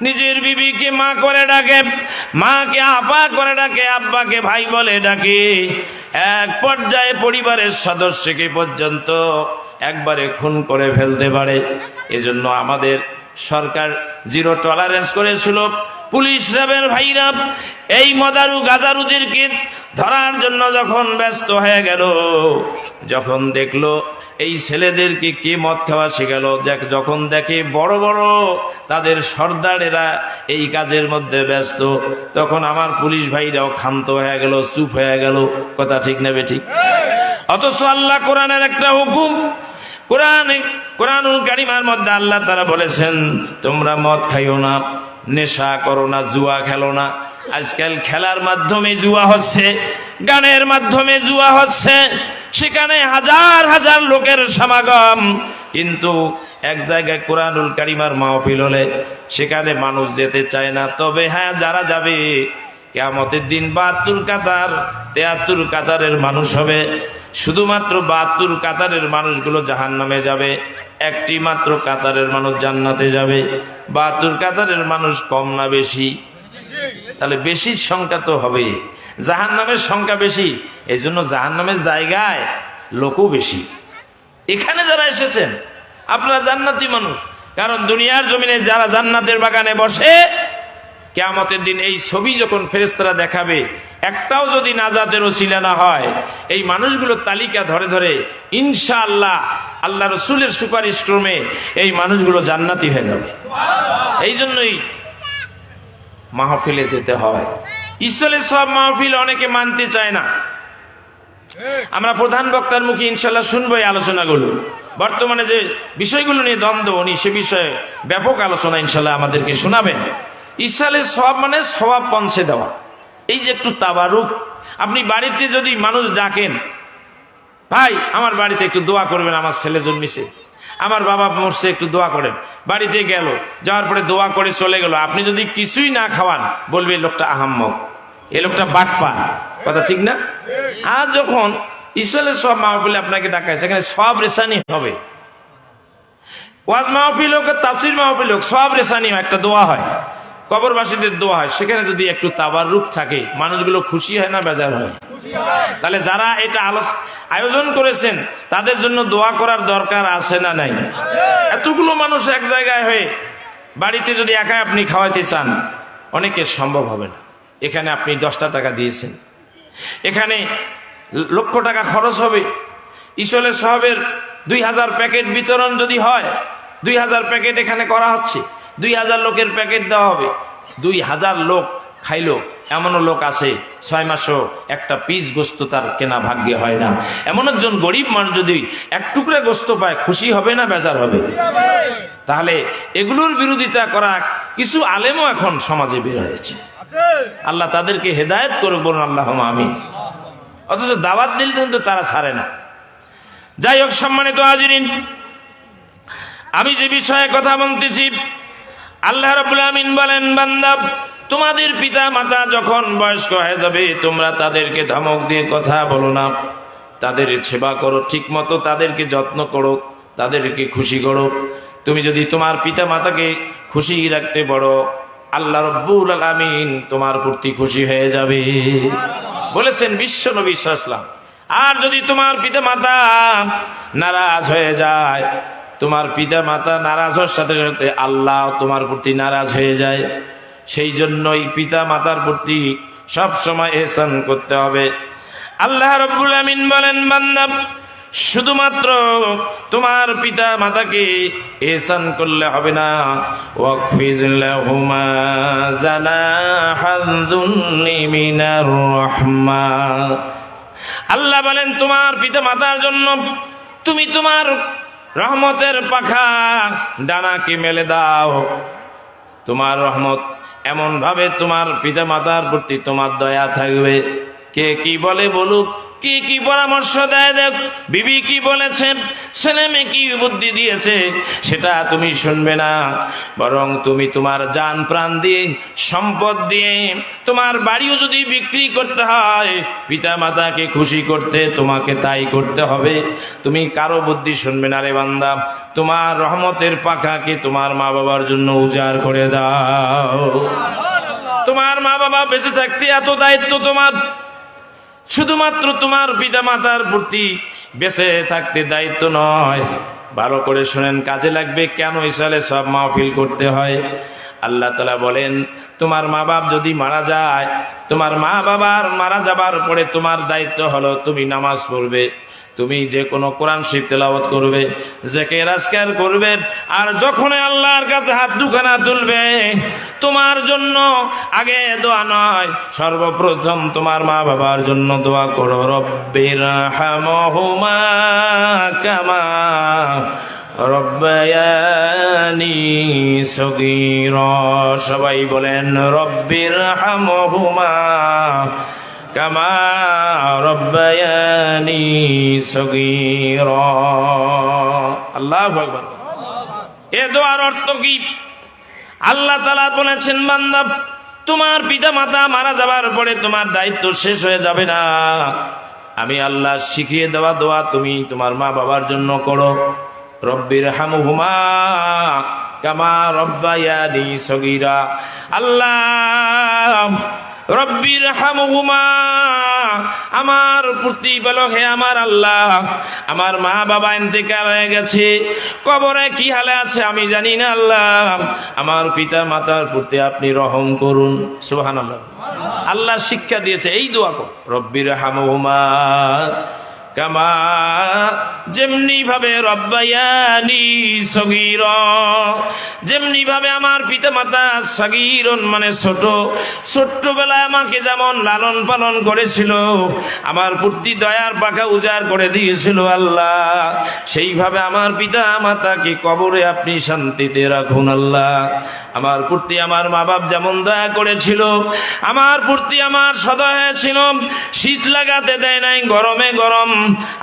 নিজের বিবিকে মা করে ডাকে, মাকে আপা করে ডাকে, আব্বাকে ভাই বলে ডাকে। এক পর্যায়ে পরিবারের সদস্যকে পর্যন্ত একবারে খুন করে ফেলতে পারে। এজন্য আমাদের সরকার জিরো টলারেন্স করেছিল। পুলিশ র্যাবের ভাইরা এই মদারু গাজারুদেরকে ধরার জন্য যখন ব্যস্ত হয়ে গেল, যখন দেখলো এই ছেলেদেরকে কে মদ খাওয়া শেখাল, যখন দেখে বড় বড় তাদের সর্দারেরা এই কাজের মধ্যে ব্যস্ত, তখন আমার পুলিশ ভাইরাও ক্ষান্ত হয়ে গেল, চুপ হয়ে গেল। কথা ঠিক নেবে? ঠিক। অথচ আল্লাহ কোরআনের একটা হুকুম, কোরআনুল কারীমের মধ্যে আল্লাহ তাআলা বলেছেন তোমরা মদ খাইও না, নেশা করো না, জুয়া খেলো না। আজকাল খেলার মাধ্যমে জুয়া হচ্ছে, গানের মাধ্যমে জুয়া হচ্ছে, সেখানে হাজার হাজার লোকের সমাগম, কিন্তু এক জায়গায় কোরআনুল কারীমের মাহফিল হলে সেখানে মানুষ যেতে চায় না। তবে হ্যাঁ, যারা যাবে কিয়ামতের দিন ৭২ কাতার ৭৩ কাতারের মানুষ হবে। শুধুমাত্র ৭২ কাতারের মানুষগুলো জাহান্নামে যাবে, একটি মাত্র কাতারের মানুষ জান্নাতে যাবে। ৭২ কাতারের মানুষ কম না বেশি? তাহলে বেশির সংখ্যা তো হবে, জাহান্নামের সংখ্যা বেশি, এই জন্য জাহান্নামের জায়গায় লোকও বেশি। এখানে যারা এসেছেন আপনারা জান্নাতি মানুষ, কারণ দুনিয়ার জমিনে যারা জান্নাতের বাগানে বসে কিয়ামতের দিন এই ছবি যখন ফেরেশতারা দেখাবে, একটাও যদি নাজাতের ওসিলা না হয়, এই মানুষগুলোর তালিকা ধরে ধরে ইনশাআল্লাহ আল্লাহ রাসূলের সুপারিশ ক্রমে এই মানুষগুলো জান্নাতি হয়ে যাবে। এই জন্যই মাহফিলে যেতে হয়। ইসলে সব মাহফিল অনেকে মানতে চায় না। আমরা প্রধান বক্তার মুখে ইনশাআল্লাহ শুনবো এই আলোচনাগুলো। বর্তমানে যে বিষয়গুলো নিয়ে দ্বন্দ্ব, উনি সে বিষয়ে ব্যাপক আলোচনা ইনশাআল্লাহ আমাদেরকে শোনাবেন। ইসালে সওয়াব মানে সওয়াব পৌঁছে দেওয়া। এই যে একটু তাবারুক, আপনি বাড়িতে যদি মানুষ ডাকেন, ভাই আমার বাড়িতে একটু দোয়া করবেন, আমার ছেলে জন্মিছে, আমার বাবা মরছে, একটু দোয়া করেন। বাড়িতে গেল, যাওয়ার পরে দোয়া করে চলে গেল, আপনি যদি কিছুই না খাওয়ান বলবে এই লোকটা আহাম্মক, এই লোকটা বাটপার, কথা ঠিক না? আর যখন ইসলে সব মাহফিল আপনাকে ডাকায়, সেখানে সব রেসানি হবে। ওয়াজ মাহফিল হোক, তাফসীর মাহফিল হোক, সব রেসানি হয়, একটা দোয়া হয়, কবরবাসীদের দোয়া হয়। সেখানে যদি একটু তাবাররুক থাকে, মানুষগুলো খুশি হয় না বেজার হয়? তাহলে যারা এটা আয়োজন করেছেন তাদের জন্য দোয়া করার দরকার আছে না নাই? এতগুলো মানুষ এক জায়গায় হয়ে বাড়িতে যদি একা আপনি খাওয়াইতে চান, অনেকের সম্ভব হবে না। এখানে আপনি 10টা টাকা দিয়েছেন, এখানে লক্ষ টাকা খরচ হবে। ইসলে সওয়াবের 2000 প্যাকেট বিতরণ যদি হয়, 2000 প্যাকেট এখানে করা হচ্ছে, 2000 লোকের প্যাকেট দেওয়া হবে। 2000 লোক খাইলো, এমনও লোক আছে 6 মাসও একটা পিস গোস্ত তার কেনা ভাগ্যে হয় না। এমন একজন গরিব মানুষ যদি এক টুকরা গোস্ত পায়, খুশি হবে না বেজার হবে? তাহলে এগুলোর বিরোধিতা করা কিছু আলেমও এখন সমাজে বের হয়েছে। আল্লাহ তাদেরকে হেদায়েত করুক, বলুন আল্লাহুম্মা আমিন। অথচ দাওয়াত দিলে কিন্তু তারা ছাড়ে না। যাই হোক, সম্মানিত হাজিরিন, আমি যে বিষয়ে কথা বলতেছি, আল্লাহ রাব্বুল আমিন বলেন, বান্দা তোমাদের পিতা মাতা যখন বয়স্ক হয়ে যাবে, তোমরা তাদেরকে ধমক দিয়ে কথা বলো না, তাদের সেবা করো, ঠিক মতো তাদেরকে যত্ন করো, তাদেরকে খুশি করো। তুমি যদি তোমার পিতা মাতাকে খুশি রাখতে পারো, আল্লাহ রাব্বুল আলামিন তোমার প্রতি খুশি হয়ে যাবে, বলেছেন বিশ্ব নবী সাল্লাল্লাহু আলাইহি ওয়াসাল্লাম। আর যদি তোমার পিতা মাতা নারাজ হয়ে যায়, তোমার পিতা মাতা নারাজ হওয়ার সাথে সাথে আল্লাহ তোমার প্রতি নারাজ হয়ে যায়। সেই জন্যই পিতা মাতার প্রতি সব সময় ইহসান করতে হবে। আল্লাহ রাব্বুল আমিন বলেন, বান্দা শুধুমাত্র তোমার পিতা মাতাকে ইহসান করলে হবে না, ওয়াকফিজ লাহুমা জানাহাল যুল্লি মিনার রাহমা। আল্লাহ বলেন, তোমার পিতা মাতার জন্য তুমি তোমার রহমতের পাখা ডানাকে মেলে দাও। তোমার রহমত এমন ভাবে তোমার পিতা মাতার প্রতি তোমার দয়া থাকবে। কে কি বলে বলুক, কি কি পরামর্শ দেয় দেখ, বিবি কি বলেছেন, ছেলে মেয়ে কি বুদ্ধি দিয়েছে, সেটা তুমি শুনবে না। বরং তুমি তোমার জান প্রাণ দিয়ে, সম্পদ দিয়ে, তোমার বাড়িও যদি বিক্রি করতে হয়, পিতা মাতাকে খুশি করতে তোমাকে তাই করতে হবে। তুমি কারো বুদ্ধি শুনবে না রে বান্দা। তোমার রহমতের পাখাকে তোমার মা বাবার জন্য উজাড় করে দাও। তোমার মা বাবা বেঁচে থাকতে এত দায়িত্ব তোমার, শুধুমাত্র তোমার পিতা মাতার প্রতি বেঁচে থাকতে দায়িত্ব নয়। ভালো করে শুনেন, কাজে লাগবে কেন ইসালে সব মাহফিল করতে হয়। আল্লাহ তাআলা বলেন, তোমার মা বাপ যদি মারা যায়, তোমার মা বাবার মারা যাবার পরে তোমার দায়িত্ব হলো তুমি নামাজ পড়বে, তুমি যে কোনো কোরআন শরীফ তেলাওয়াত করবে, জিকির আজকার করবে, আর যখন আল্লাহর কাছে হাত দুখানা তুলবে, তোমার জন্য আগে দোয়া নয়, সর্বপ্রথম তোমার মা বাবার জন্য দোয়া করো। রব্বির হামহুমা কামা রব্বায়ানি সগীরা। সবাই বলেন রব্বির হামহুমা কামা রব্বায়ানি সগীরা। আল্লাহু আকবার। এ দোয়ার অর্থ কি? আল্লাহ তাআলা বলেছেন, বান্দা তোমার পিতা মাতা মারা যাবার পরে তোমার দায়িত্ব শেষ হয়ে যাবে না। আমি আল্লাহ শিখিয়ে দেওয়া দোয়া তুমি তোমার মা বাবার জন্য করো। রব্বির হামহুমা কামা রব্বায়ানি সগীরা। আল্লাহ রব্বির হামহুমা, আমার প্রতিপালক হে আমার আল্লাহ, আমার মা বাবা ইন্তেকাল হয়ে গেছে, কবরে কি হালে আছে আমি জানি না আল্লাহ, আমার পিতা মাতার প্রতি আপনি রহম করুন। সুবহানাল্লাহ। আল্লাহ শিক্ষা দিয়েছে এই দোয়া কর, রব্বির হামহুমা কামা, যেমনি ভাবে রব্বায়ানি সগীরা, যেমনি ভাবে আমার পিতা মাতা সগীরন মানে ছোট, ছোট্টবেলায় আমাকে যেমন লালন পালন করেছিল, আমার প্রতি দয়ার পাখা উজাড় করে দিয়েছিল আল্লাহ, সেইভাবে আমার পিতা মাতাকে কবরে আপনি শান্তিতে রাখুন আল্লাহ। আমার প্রতি আমার মা বাপ যেমন দয়া করেছিল, আমার প্রতি আমার সদয় ছিল, শীত লাগাতে দেয় নাই, গরমে গরম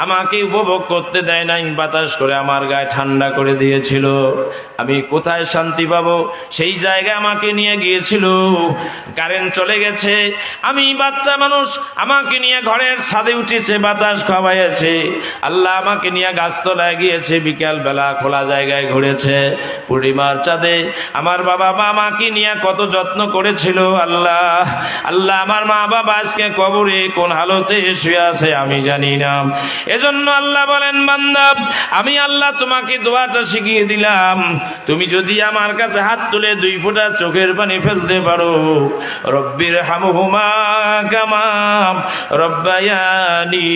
আমাকে উপভোগ করতে দেয় নাই, বাতাস করে আমার গায়ে ঠান্ডা করে দিয়েছিল। আমি কোথায় শান্তি পাবো সেই জায়গায় আমাকে নিয়ে গিয়েছিল। কারেন্ট চলে গেছে, আমি বাচ্চা মানুষ, আমাকে নিয়ে ঘরের ছাদে উঠেছে, বাতাস খাওয়াইছে। আল্লাহ আমাকে নিয়ে গাছতলায় গিয়েছে, বিকাল বেলা খোলা জায়গায় ঘুরেছে, পূর্ণিমার চাঁদে আমার বাবা মা আমাকে নিয়ে কত যত্ন করেছিল আল্লাহ। আল্লাহ আমার মা বাবা আজকে কবরে কোন হালতে শুয়ে আছে আমি জানি না। এজন্য আল্লাহ বলেন, বান্দা আমি আল্লাহ তোমাকে দোয়াটা শিখিয়ে দিলাম, তুমি যদি আমার কাছে হাত তুলে 2 ফোঁটা চোখের পানি ফেলতে পারো, রব্বির হামহুমা কামা রব্বায়ানি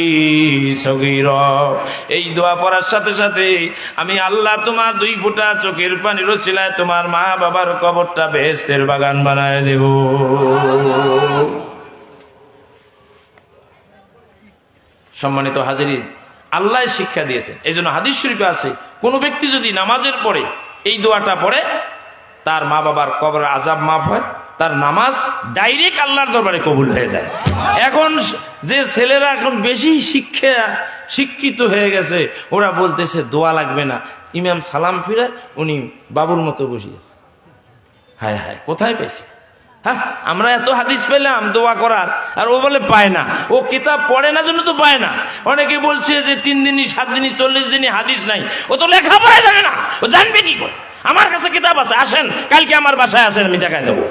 সগীরা, এই দোয়া পড়ার সাথে সাথে আমি আল্লাহ তোমার 2 ফোঁটা চোখের পানির ওসিলায় তোমার মা বাবার কবরটা বেহেশতের বাগান বানায় দেব। সম্মানিত হাজিরিন, আল্লাহ শিক্ষা দিয়েছে। এই জন্য হাদিস শরীফে আছে, কোন ব্যক্তি যদি নামাজের পরে এই দোয়াটা পড়ে, তার মা বাবার কবরের আযাব মাফ হয়, তার নামাজ ডাইরেক্ট আল্লাহর দরবারে কবুল হয়ে যায়। এখন যে ছেলেরা এখন বেশি শিক্ষিত হয়ে গেছে, ওরা বলতেছে দোয়া লাগবে না, ইমাম সালাম ফিরে উনি বাবুর মতো বসিয়েছে। হায় হায়, কোথায় পেয়েছে? হ্যাঁ, আমরা এত হাদিস পেলাম দোয়া করার, আর ও বলে পায় না। ও কিতাব পড়ে না জন্য তো পায় না। অনেকে বলছে যে 3 দিনই 7 দিনই 40 দিনই হাদিস নাই, ও তো লেখাপড়াই জানে না, ও জানবে কি করে? আমার কাছে কিতাব আছে, আসেন কালকে আমার বাসায় আসেন, আমি দেখায় দেবো।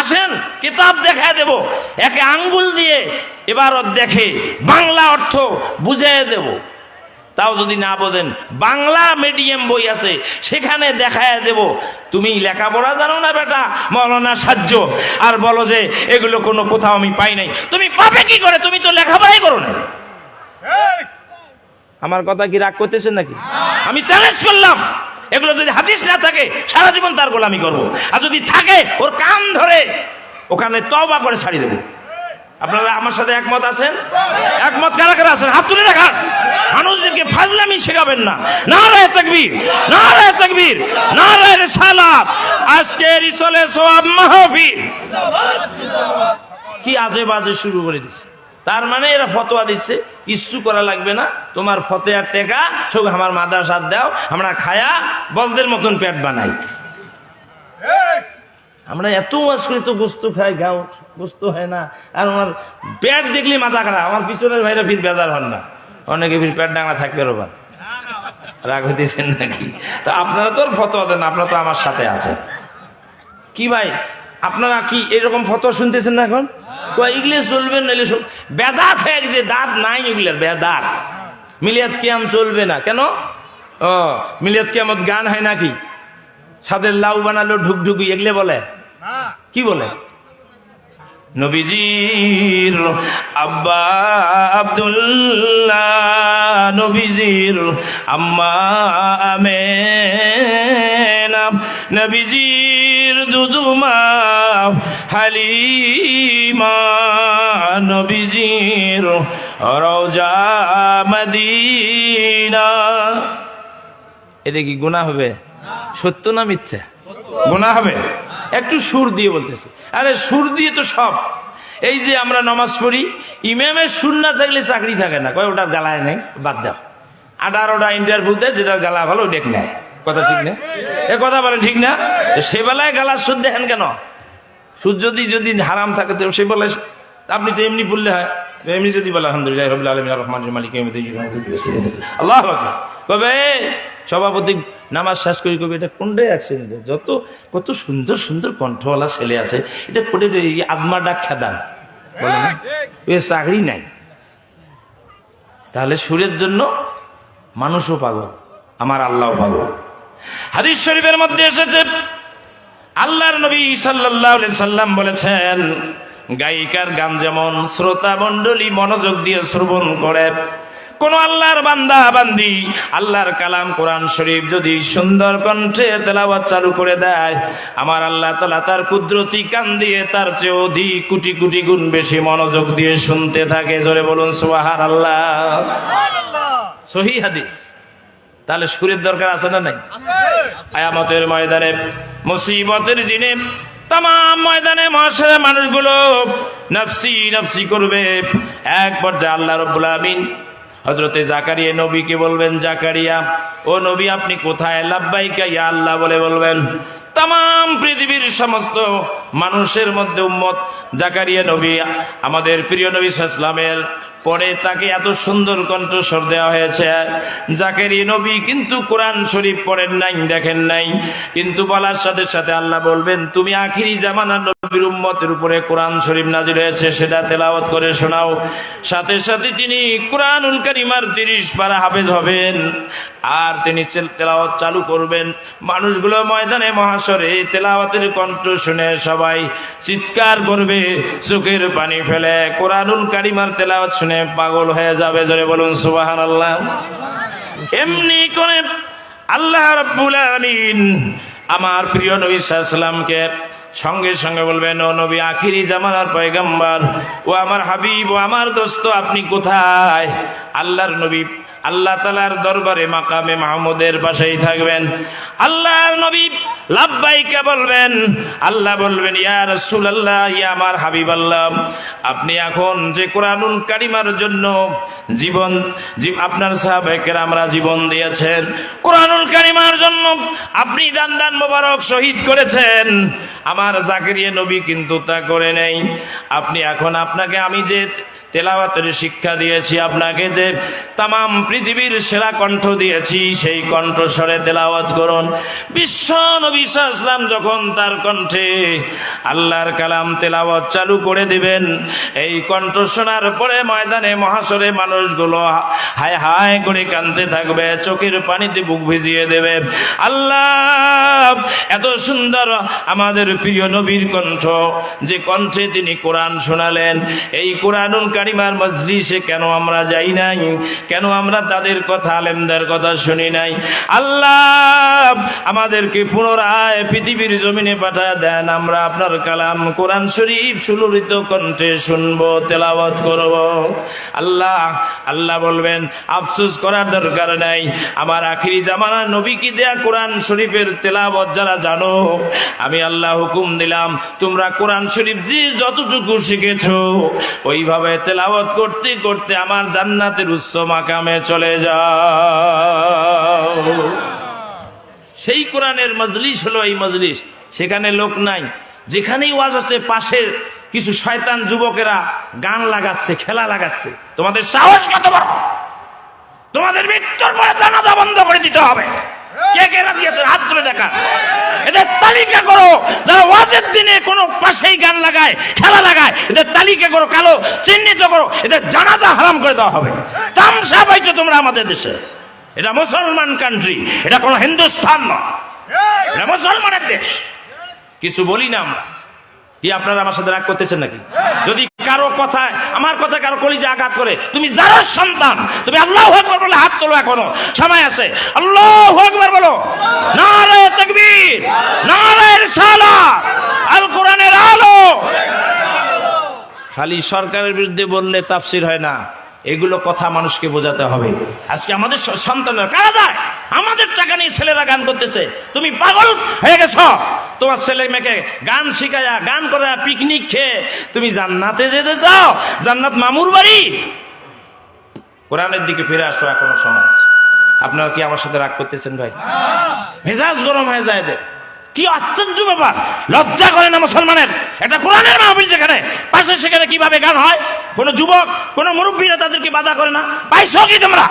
আসেন, কিতাব দেখায় দেব, একে আঙ্গুল দিয়ে এবারত দেখে বাংলা অর্থ বুঝিয়ে দেব। তাও যদি না বোঝেন, বাংলা মিডিয়াম বই আছে, সেখানে দেখায় দেব। তুমি লেখাপড়া জানো না বেটা, মৌলানা সাহায্য, আর বলো যে এগুলো কোনো কোথাও আমি পাই নাই। তুমি পাবে কি করে? তুমি তো লেখাপড়াই করো না। আমার কথা কি রাগ করতেছেন নাকি? আমি চ্যালেঞ্জ করলাম, এগুলো যদি হাদিস না থাকে সারা জীবন তার গোলামি করবো, আর যদি থাকে ওর কান ধরে ওখানে তওবা করে ছাড়ি দেবো। আপনারা আমার সাথে একমত আছেন? একমত কারা কারা আছেন? হাত তুলে দেখান। মানুষদেরকে ফাজলামি শেখাবেন না। নারায়ে তাকবীর, নারায়ে তাকবীর, নারায়ে রিসালাত। আজকে রিসালে সওয়াব মাহফিল কি আজে বাজে শুরু করে দিছে। তার মানে এরা ফতোয়া দিচ্ছে, কিচ্ছু করা লাগবে না, তোমার ফতেয়ার টেকা সব আমার মাদ্রাসাত দাও, আমরা খায়া বলদের মতন পেট বানাই। আমরা এত ওয়াজ করি তো গোস্ত খাই, গাও গোস্ত হয় না, আর আমার পেট দেখলে মাথা খারাপ। আমার পিছনের ভাইরা ফির বেজার হন না, অনেকে ফির পেট ডাঙা থাকবে, রোবার রাগ হইতেছেন নাকি? তো আপনারা তো ফতোয়া দেন, আপনারা তো আমার সাথে আছেন। কি ভাই, আপনারা কি এরকম ফতোয়া শুনতেছেন না এখন? এগুলো চলবেন না, বেদাত হয়ে গেছে, দাঁত নাই এগুলোর, বেদাত। মিলিয়াত কিয়াম চলবে না কেন? ও মিলিয়াত কিয়ামত গান হয় নাকি? সাদের লাউ বানালো ঢুকঢুকি, এগুলো বলে কি বলে? নবীজির আব্বা আব্দুল্লাহ, নবীজির আম্মা আমেনা, নবীজির দুদুমা হালিমা, নবীজির রওজা মদিনা। এটা কি গুনাহ হবে? সত্য না মিথ্যা? গুনাহ হবে। একটু সুর দিয়ে বলতেছি। আরে সুর দিয়ে তো সব, এই যে আমরা নামাজ পড়ি, ইমামের সুর না থাকলে চাকরি থাকে না। কয় ওটা গালায় নেই, বাদ দাও। 18টা ইন্টারভিউ দেয়, যেটা গালা ভালো ডেক নেয়। কথা ঠিক না? এ কথা বলেন ঠিক না? সে বেলায় গালার সুর দেখেন কেন? সুর যদি হারাম থাকে তো সে বেলায় আপনি তো এমনি বললে হয়, এমনি যদি বলে আলহামদুলিল্লাহ রাব্বিল আলামিন আর রহমানির মালিক আল্লাহু আকবার, কবে সভাপতি নামাজ শেষ করি কবি এটা কোনটাই অ্যাক্সিডেন্ট, কত সুন্দর সুন্দর কণ্ঠওয়ালা ছেলে আছে, এটা করে আদমা ডাক খেদান বলে না, চাকরি নাই। তাহলে সুরের জন্য মানুষও পাগল, আমার আল্লাহও পাগল। হাদিস শরীফের মধ্যে এসেছে, আল্লাহর নবী সাল্লাল্লাহু আলাইহি সাল্লাম বলেছেন, গায়িকার গান যেমন শ্রোতা মণ্ডলী মনোযোগ দিয়ে শ্রবণ করে, কোন আল্লাহর বান্দা বান্দি আল্লাহর কালাম কোরআন শরীফ যদি সুন্দর কণ্ঠে তেলাওয়াত চালু করে দেয়, আমার আল্লাহ তাআলা তার কুদরতি কান দিয়ে তার চেয়ে অধিক কোটি কোটি গুণ বেশি মনোযোগ দিয়ে শুনতে থাকে। জোরে বলুন সুবহানাল্লাহ। সহিহ হাদিস। তাহলে সুরের দরকার আছে না নাই? কিয়ামতের ময়দানে, মুসিবতের দিনে তাম ময়দানে মহাশরে মানুষগুলো নফসি নফসি করবে। এক পর্যায়ে আল্লাহ রাব্বুল আলামিন হযরতে জাকারিয়া নবীকে বলবেন, জাকারিয়া ও নবী আপনি কোথায়? লাব্বাইকা ইয়া আল্লাহ বলে বলবেন। তাম পৃথিবীর সমস্ত মানুষের মধ্যে উম্মত জাকারিয়া নবী, আমাদের প্রিয় নবী সাল্লাল্লাহু আলাইহি ওয়াসাল্লামের পরে তাকে এত সুন্দর কণ্ঠস্বর দেওয়া হয়েছে। জাকারিয়া নবী কিন্তু কোরআন শরীফ পড়েন নাই, দেখেন নাই, কিন্তু বলার সাথে সাথে আল্লাহ বলবেন তুমি আখিরি জামানার নবীর উম্মতের উপরে কোরআন শরীফ নাজিল হয়েছে, সেটা তেলাওয়াত করে শোনাও। সাথে সাথে তিনি কুরআনুল কারীমের 30 পারা হাফেজ হবেন, আর তিনি তেলাওয়াত চালু করবেন। মানুষগুলো ময়দানে মহাশরে তেলাওয়াতের কণ্ঠ শুনে সবাই চিৎকার করবে, চোখের পানি ফেলে কুরআনুল কারীমের তেলাওয়াত শুনে পাগল হয়ে যাবে। জোরে বলুন সুবহানাল্লাহ। এমনি করে আল্লাহ রাব্বুল আলামিন আমার প্রিয় নবী সাল্লাল্লাহু আলাইহি ওয়াসাল্লামকে সঙ্গে সঙ্গে বলবেন, ও নবী আখিরি জামানার পয়গম্বর, ও আমার হাবিব, ও আমার দোস্ত, আপনি কোথায়? আল্লাহর নবী আল্লাহ তাআলার দরবারে মাকামে মাহমুদের পাশেই থাকবেন। আল্লাহর নবী লাব্বাইকা বলবেন, আল্লাহ বলবেন ইয়া রাসূলুল্লাহ, ইয়া আমার হাবিব আল্লাহ, আপনি এখন যে কোরআনুল কারীমের জন্য আপনার সাহাবায়ে কেরামরা জীবন দিয়েছেন, কোরআনুল কারীমের জন্য আপনি দান মোবারক শহীদ করেছেন, আমার জাকারিয়া নবী কিন্তু তা করে নেই। আপনি এখন আপনাকে আমি যে তেলাওয়াতের শিক্ষা দিয়েছি, আপনাকে যে তামাম পৃথিবীর সেরা কণ্ঠ দিয়েছি, সেই কণ্ঠস্বরে তেলাওয়াত করুন। বিশ্ব নবী সাল্লাল্লাহু আলাইহি ওয়াসাল্লাম যখন তার কণ্ঠে আল্লাহর কালাম তেলাওয়াত চালু করে দিবেন, এই কণ্ঠ শোনার পরে ময়দানে মহাশরে মানুষগুলো হায় হায় করে কাঁদতে থাকবে, চোখের পানিতে বুক ভিজিয়ে দেবে। আল্লাহ এত সুন্দর আমাদের প্রিয় নবীর কণ্ঠ, যে কণ্ঠে তিনি কোরআন শোনালেন, এই কোরআনুল কারীমের মজলিসে কেন আমরা যাই নাই? কেন আমরা তাদের কথা, আলেমদের কথা শুনি নাই? আল্লাহ আমাদেরকে পুনরায় পৃথিবীর জমিনে পাঠায় দেন, আমরা আপনার কালাম কোরআন শরীফ সুললিত কণ্ঠে শুনবো, তেলাওয়াত করব। আল্লাহ বলবেন আফসোস করার দরকার নাই, আমার আখিরি জামানার নবীকে দেয়া কোরআন শরীফের তেলাওয়াত যারা জানো, আমি আল্লাহ হুকুম দিলাম তোমরা কোরআন শরীফ যে যতটুকু শিখেছো ওইভাবে তেলাওয়াত করতে করতে আমার জান্নাতের উচ্চ মাকামে চলে যাও। সেই কোরআনের মজলিস হলো এই মজলিস, সেখানে লোক নাই। যেখানেই ওয়াজ হচ্ছে পাশে কিছু শয়তান যুবকেরা গান লাগাচ্ছে, খেলা লাগাচ্ছে। তোমাদের সাহস কত বড়? তোমাদের মৃত্যুর পরে জানাজা বন্ধ করে দিতে হবে। কে কে রাজি আছেন হাত তুলে দেখা। এদের তালিকা করো, যারা ওয়াজের দিনে কোনো পাশেই গান লাগায়, খেলা লাগায়, এদের তালিকা করো, কালো চিহ্নিত করো, এদের জানাজা হারাম করে দেওয়া হবে। তামসা পাইছো তোমরা আমাদের দেশে। এটা মুসলমান কান্ট্রি, এটা কোনো হিন্দুস্তান নয়, এটা মুসলমানের দেশ। কিছু বলি না আমরা, কি আপনারা আমার সাথে রাগ করতেছেন নাকি? যদি কারো কথায় আমার কথা কারো কলিজে আঘাত করে, তুমি যার সন্তান, তুমি আল্লাহু আকবার বলে হাত তোলো, এখনো সময় আছে। আল্লাহু আকবার বলো, নারে তাকবীর, নারে রিসালাত, আল কোরআনের আলো। খালি সরকারের বিরুদ্ধে বললে তাফসীর হয় না, এগুলো কথা মানুষকে বোঝাতে হবে। আজকে আমাদের সন্তানরা কারা যায়, আমাদের টাকা নিয়ে ছেলেরা গান করতেছে, তুমি পাগল হয়ে গেছো। তোমার ছেলে মেয়েকে গান শিখায়া, গান করা, পিকনিক খেয়ে তুমি জান্নাতে যেতে চাও? জান্নাত মামুর বাড়ি? কোরআনের দিকে ফিরে আসো, এখনো সময় আছে। আপনারা কি আমার সাথে রাগ করতেছেন ভাই? মেজাজ গরম হয়ে যায় এদের। কি আশ্চর্য ব্যাপার, লজ্জা করে না মুসলমানের? এটা কোরআনের মাহফিল, যেখানে পাশে সেখানে কিভাবে গান হয়, কোন যুবক কোন মুরব্বীরা তাদেরকে বাধা করে না? পাইছো কি তোমরা?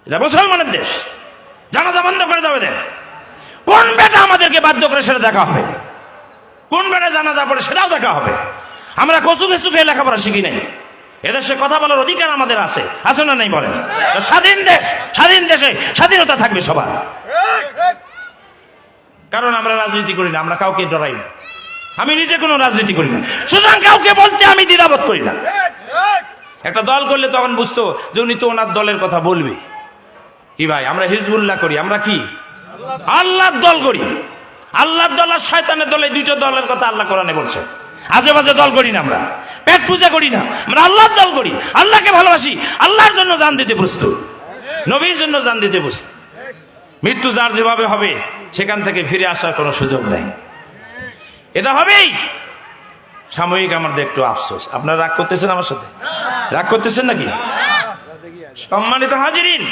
এটা মুসলমানের দেশ, জানাজা বন্ধ করে দেবে দেন। কোন বেটা আমাদেরকে বাধ্য করে সেটা দেখা হবে? কোন বেটা জানাজা পড়ে সেটাও দেখা হবে? আমরা কচু বেচু খেয়ে লেখাপড়া শিখি নাই। এদেশে কথা বলার অধিকার আমাদের আছে, আছে না নাই বলেন? স্বাধীন দেশ, স্বাধীন দেশে স্বাধীনতা থাকবে সবার। কারণ আমরা রাজনীতি করি না, আমরা কাউকে ডরাই না। আমি নিজে কোনো রাজনীতি করি না, সুতরাং কাউকে বলতে আমি দ্বিধাবোধ করি না। একটা দল করলে তখন বুঝতো যে উনি তো ওনার দলের কথা বলবে। কি ভাই, আমরা হিজবুল্লাহ করি, আমরা কি আল্লাহর দল করি? আল্লাহর দল আর শয়তানের দল, এই দুইটা দলের কথা আল্লাহ কোরআনে বলছে। আজে বাজে দল করি না, আমরা পেট পূজা করি না, আমরা আল্লাহর দল করি। আল্লাহকে ভালোবাসি, আল্লাহর জন্য জান দিতে প্রস্তুত, নবীর জন্য জান দিতে প্রস্তুত। মৃত্যু যার যেভাবে হবে সেখান থেকে ফিরে আসার কোনো সুযোগ নেই, এটা হবেই। সাময়িক আমাদের একটু আফসোস। আপনারা রাগ করতেছেন আমার সাথে? রাগ করতেছেন নাকি? সম্মানিত হাজিরিন,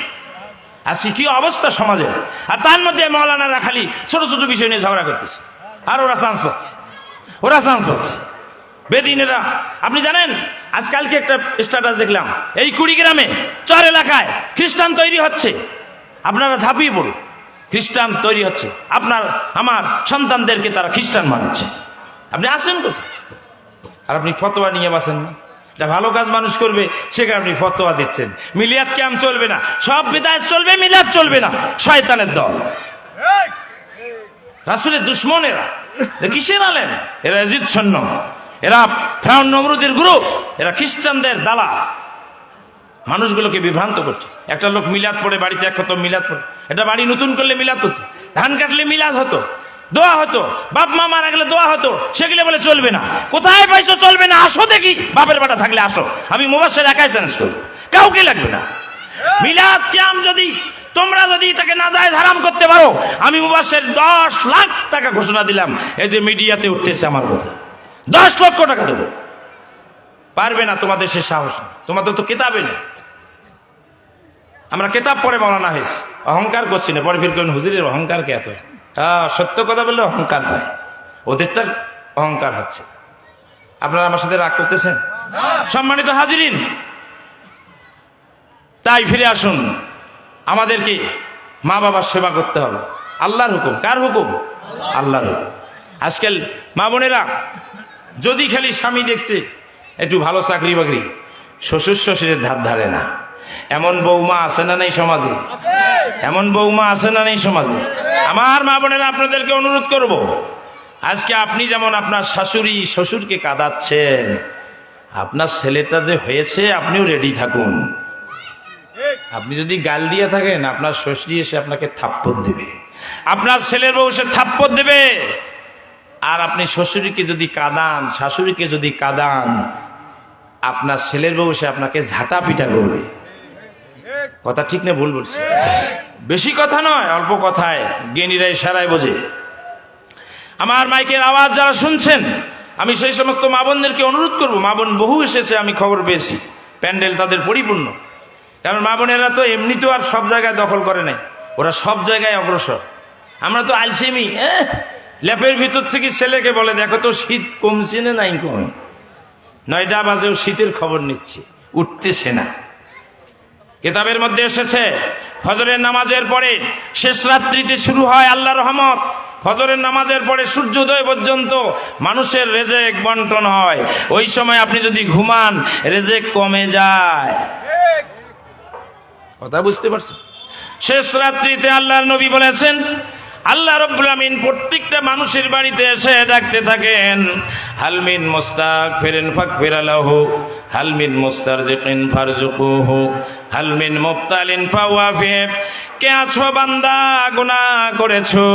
আজকে কি অবস্থা সমাজের! আর তার মধ্যে মাওলানারা খালি ছোট ছোট বিষয় নিয়ে ঝগড়া করতেছে, আর ওরা চান্স পাচ্ছে, ওরা চান্স পাচ্ছে। বেদিনেরা, আপনি জানেন আজকালকে একটা স্ট্যাটাস দেখলাম, এই কুড়িগ্রামে চর এলাকায় খ্রিস্টান তৈরি হচ্ছে। আপনারা ঝাঁপিয়ে পড়ুন, খ্রিস্টান তৈরি হচ্ছে। আপনার আমার সন্তানদেরকে তারা খ্রিস্টান বানাচ্ছে। আপনি আসেন কোথায়? আর আপনি ফতোয়া নিয়ে বাসেন না। যা ভালো কাজ মানুষ করবে সেখানে আপনি ফতোয়া দিচ্ছেন। মিলাদ ক্যাম্প চলবে না, সব বিদায় চলবে, মিলাদ চলবে না। শয়তানের দল, রাসূলের দুশমন এরা। কিসের আলেম এরা? ইয়াজিদ সৈন্য, এরা ফিরআউন নমরুদের গ্রুপ, এরা খ্রিস্টানদের দালাল, মানুষগুলোকে বিভ্রান্ত করছে। একটা লোক মিলাদ পড়ে বাড়িতে এক হতো, মিলাদ পড়ে এটা বাড়ি নতুন করলে মিলাদ হতো, ধান কাটলে মিলাদ হতো, দোয়া হতো, বাপ মা মারা গেলে দোয়া হতো, সেগুলো বলে চলবে না। কোথায় পাইছো চলবে না? আসো দেখি, বাপের বাটা থাকলে আসো, আমি মুবাশশির একাই চেঞ্জ করবো, কাউকে লাগবে না। মিলাদ কিয়াম যদি তোমরা যদি এটাকে নাজায়েজ হারাম করতে পারো, আমি মুবাশশির 10 লাখ টাকা ঘোষণা দিলাম। এই যে মিডিয়াতে উঠতেছে আমার কথা, 10 লক্ষ টাকা দেবো। পারবে না, তোমাদের সে সাহস নেই, তোমাদের তো কিতাবে নেই। আমরা কিতাব পড়ে মাওলানা হয়েছি, অহংকার করছি না। পরে ফির কোন হুজুরের অহংকার কে এত? সত্য কথা বললে অহংকার হয়, ওদেরটার অহংকার হচ্ছে। আপনারা আমার সাথে রাগ করতেছেন? সম্মানিত হাজিরিন, তাই ফিরে আসুন, আমাদেরকে মা বাবার সেবা করতে হবে। আল্লাহর হুকুম। কার হুকুম? আল্লাহর হুকুম। আজকাল মা বোনেরা যদি খালি স্বামী দেখছে একটু ভালো চাকরি বাকরি, শ্বশুর শ্বশুরের ধার ধারে না। এমন বৌমা আছে না নেই সমাজে? এমন বৌমা আছে না নেই সমাজে? আমার মা বোনেরা, আপনাদেরকে অনুরোধ করব, আজকে আপনি যেমন আপনার শাশুড়ি শ্বশুরকে কাঁদাচ্ছেন, আপনার ছেলেটা যে হয়েছে আপনিও রেডি থাকুন। আপনি যদি গাল দিয়ে থাকেন, আপনার শ্বশুরি এসে আপনাকে থাপ্পড় দেবে, আপনার ছেলের বউ এসে থাপ্পড় দেবে। আর আপনি শ্বশুরকে যদি কাঁদান, শাশুড়িকে যদি কাঁদান, আপনার ছেলের বউ এসে আপনাকে ঝাঁটা পিটা করবে। কথা ঠিক না ভুল বলছি? বেশি কথা নয়, অল্প কথায় জ্ঞানীরা ইশারায় বোঝে। আমার মাইকের আওয়াজ যারা শুনছেন, আমি সেই সমস্ত মা বোনদেরকে অনুরোধ করবো। মা বোন বহু এসেছে, আমি খবর পেয়েছি, প্যান্ডেল তাদের পরিপূর্ণ। কারণ মা বোনেরা তো এমনি তো আর সব জায়গায় দখল করে নাই, ওরা সব জায়গায় অগ্রসর। আমরা তো আলসেমি, ল্যাপের ভিতর থেকে ছেলেকে বলে, দেখো তো শীত কমছে না নাই কমে, 9টা বাজেও শীতের খবর নিচ্ছে, উঠতেছে না। কিতাবের মধ্যে এসেছে ফজরের নামাজের পরে শেষ রাত্রিতে শুরু হয় আল্লাহর রহমত। ফজরের নামাজের পরে সূর্যোদয় পর্যন্ত মানুষের রেজেক বন্টন হয়। ওই সময় আপনি যদি ঘুমান, রেজেক কমে যায়। কথা বুঝতে পারছেন? শেষ রাত্রিতে আল্লাহর নবী বলেছেন, আল্লাহ রাব্বুল আমিন প্রত্যেকটা মানুষের বাড়িতে এসে ডাকতে থাকেন, হালমিন মুস্তাগফিরিন ফাগফির লাহু, হালমিন মুস্তারজিকিন ফারজুকুহু, হালমিন মুবতালিন ফাওয়াফি। কে আছো বান্দা গুনাহ করেছো?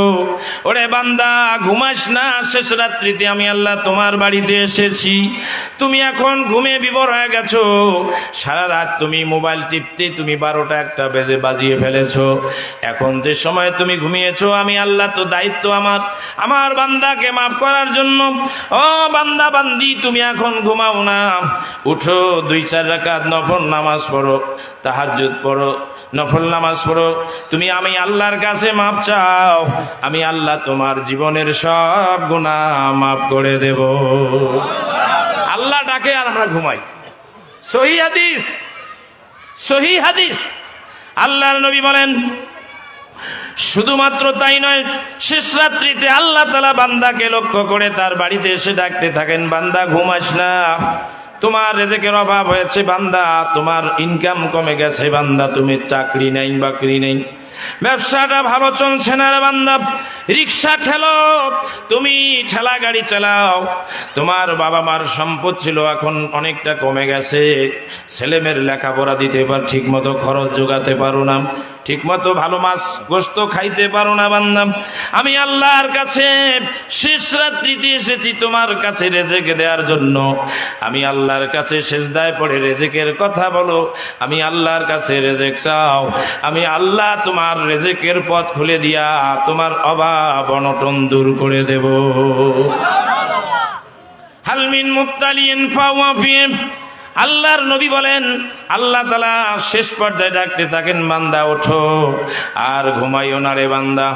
ওরে বান্দা ঘুমাস না, শেষ রাত্রিতে আমি আল্লাহ তোমার বাড়িতে এসেছি। তুমি এখন ঘুমে বিভোর হয়ে গেছো, সারা রাত তুমি মোবাইল টিপতে তুমি 12টা 1টা বেজে বাজিয়ে ফেলেছো। এখন যে সময় তুমি ঘুমিয়েছো, আমি আল্লাহ তো দায়িত্ব আমার বান্দাকে মাফ করার জন্য। ও বান্দা বান্দি, তুমি এখন ঘুমাও না, উঠো, 2-4 রাকাত নফল নামাজ পড়ো, তাহাজ্জুদ পড়ো, নফল নামাজ পড়ো। তুমি আমি আল্লাহর কাছে মাপ চাও, আমি আল্লাহ তোমার জীবনের সব গুনাহ মাফ করে দেব। আল্লাহ ডাকে আর আমরা ঘুমাই। সহিহ হাদিস, সহিহ হাদিস, আল্লাহর নবী বলেন, শুধুমাত্র তাই নয়, শেষ রাত্রিতে আল্লাহ তাআলা বান্দাকে লক্ষ্য করে তার বাড়িতে এসে ডাকতে থাকেন, বান্দা ঘুমাস না, তোমার রিজিকের অভাব হয়েছে বান্দা, তোমার ইনকাম কমে গেছে বান্দা, তুমি চাকরি নাই বাকরি নেই, ব্যবসাটা ভালো চলছে না রে বান্দা, রিক্সা ঠেলো, তুমি ঠেলা গাড়ি চালাও, তোমার বাবা মার সম্পদ ছিল এখন অনেকটা কমে গেছে, ছেলেমেয়ের লেখাপড়া দিতে পার, ঠিক মতো খরচ জোগাতে পারো না, ঠিক মতো ভালো মাছ গোস্ত খাইতে পারো না বান্দা, আমি আল্লাহর কাছে শেষ রাত্রিতে এসেছি তোমার কাছে রেজেক দেওয়ার জন্য। আমি আল্লাহর কাছে সেজদায় পড়ে রেজেকের কথা বলো, আমি আল্লাহর কাছে রেজেক চাও, আমি আল্লাহ তোমার রেজেকের পথ খুলে দিয়া তোমার অভাব অনটন দূর করে দেব। হালমিন মুবতালিন ফাওয়াফি। আল্লাহর নবী বলেন, আল্লাহ তাআলা শেষ পর্যায়ে ডাকতে থাকেন, বান্দা ওঠো, আর ঘুমাইও না রে বান্দা,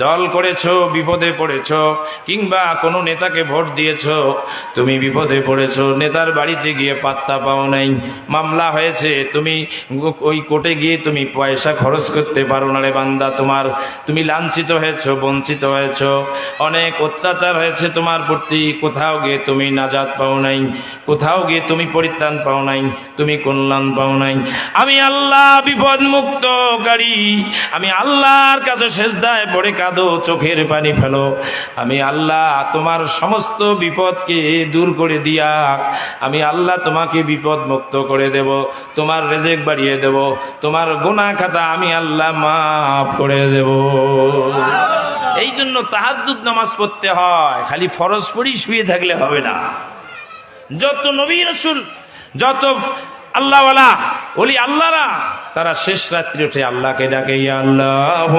দল করেছো, বিপদে পড়েছো, কিংবা কোনো নেতাকে ভোট দিয়েছো, তুমি বিপদে পড়েছো, নেতার বাড়িতে গিয়ে পাত্তা পাও নাই, মামলা হয়েছে, তুমি ওই কোর্টে গিয়ে তুমি পয়সা খরচ করতে পারো না রে বান্দা, তুমি লাঞ্ছিত হয়েছো, বঞ্চিত হয়েছো, অনেক অত্যাচার হয়েছে তোমার প্রতি, কোথাও গিয়ে তুমি নাজাত পাও নাই, কোথাও গিয়ে তুমি পরিত্রাণ পাও নাই, তুমি কল্যাণ পাও নাই। আমি আল্লাহ বিপদ মুক্তকারী, আমি আল্লাহর কাছে সেজদায় পড়ে কাঁদো, চোখের পানি ফেলো, আমি আল্লাহ তোমার সমস্ত বিপদকে দূর করে দিয়া আমি আল্লাহ তোমাকে বিপদ মুক্ত করে দেব, তোমার রিজিক বাড়িয়ে দেব, তোমার গুনাহ খাতা আমি আল্লাহ মাফ করে দেব। এই জন্য তাহাজ্জুদ নামাজ পড়তে হয়, খালি ফরজ পড়ি শুয়ে থাকলে হবে না। যত নবী রাসূল, যত আল্লাহওয়ালা ওলি আল্লাহরা, তারা শেষ রাত্রি উঠে আল্লাহকে ডাকে, ইয়া আল্লাহ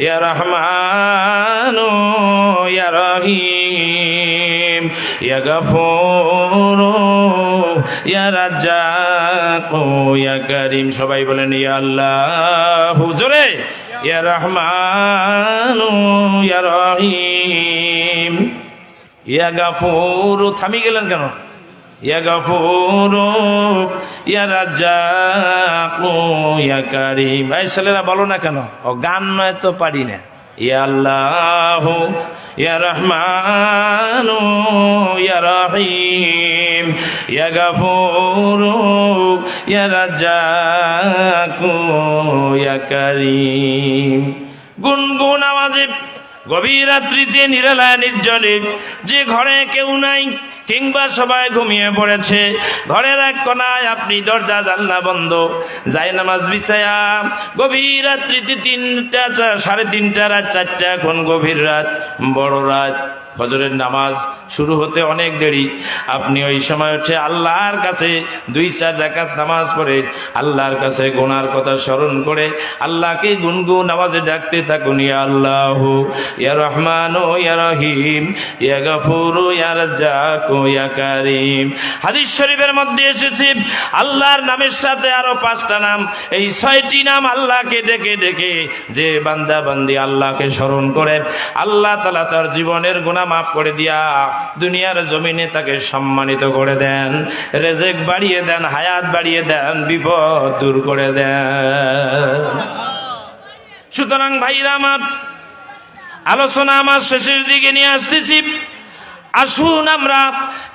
ইয়া রহমান ইয়া রহিম ইয়া গফুর ইয়া রাজ্জাক ইয়া করিম। সবাই বলেন ইয়া আল্লাহ, জোরে, ইয়া রহমান ইয়া রহিম ইয়া গফুর। থামি গেলেন কেন? ইয়া গফুর ইয়া রাজ্জাক ইয়া করিম। এই ছেলেরা বলো না কেন? ও গান নয় তো পারি না। ইয়া আল্লাহ ইয়া রহমান ইয়া রহিম ইয়া গফুর ইয়া রাজ্জাক ইয়া করিম। গুনগুন আওয়াজে গভীর রাত্রিতে নিরালা নির্জনে, যে ঘরে কেউ নাই কিংবা সবাই ঘুমিয়ে পড়েছে, ঘরের এক কোনায় আপনি দরজা জানলা বন্ধ, যায় নামাজ বিছায়া, গভীর রাত্রিতে 3টা 3:30 রাত 4টা, এখন গভীর রাত, বড় রাত, ফজরের নামাজ শুরু হতে অনেক দেরি, আপনি ওই সময় উঠে আল্লাহর কাছে 2-4 রাকাত নামাজ পড়ে আল্লাহর কাছে গুনার কথা স্মরণ করে আল্লাহকে গুনগুন আওয়াজে ডাকতে থাকুন, ইয়া আল্লাহ ইয়া রহমান ইয়া রহিম ইয়া গফুর ইয়া রাজ্জাক ইয়া করিম। হাদিস শরীফের মধ্যে এসেছে, আল্লাহর নামের সাথে আরো 5টা নাম, এই 6টি নাম আল্লাহকে ডেকে ডেকে যে বান্দা বান্দি আল্লাহকে স্মরণ করে, আল্লাহ তাআলা তার জীবনের গুনাহ মাফ করে দিয়া দুনিয়ার জমিনে তাকে সম্মানিত করে দেন, রিজিক বাড়িয়ে দেন, হায়াত বাড়িয়ে দেন, বিপদ দূর করে দেন। সুতরাং ভাইরা আমার, আলোচনা আমার শেষের দিকে নিয়ে আসতেছি। আসুন আমরা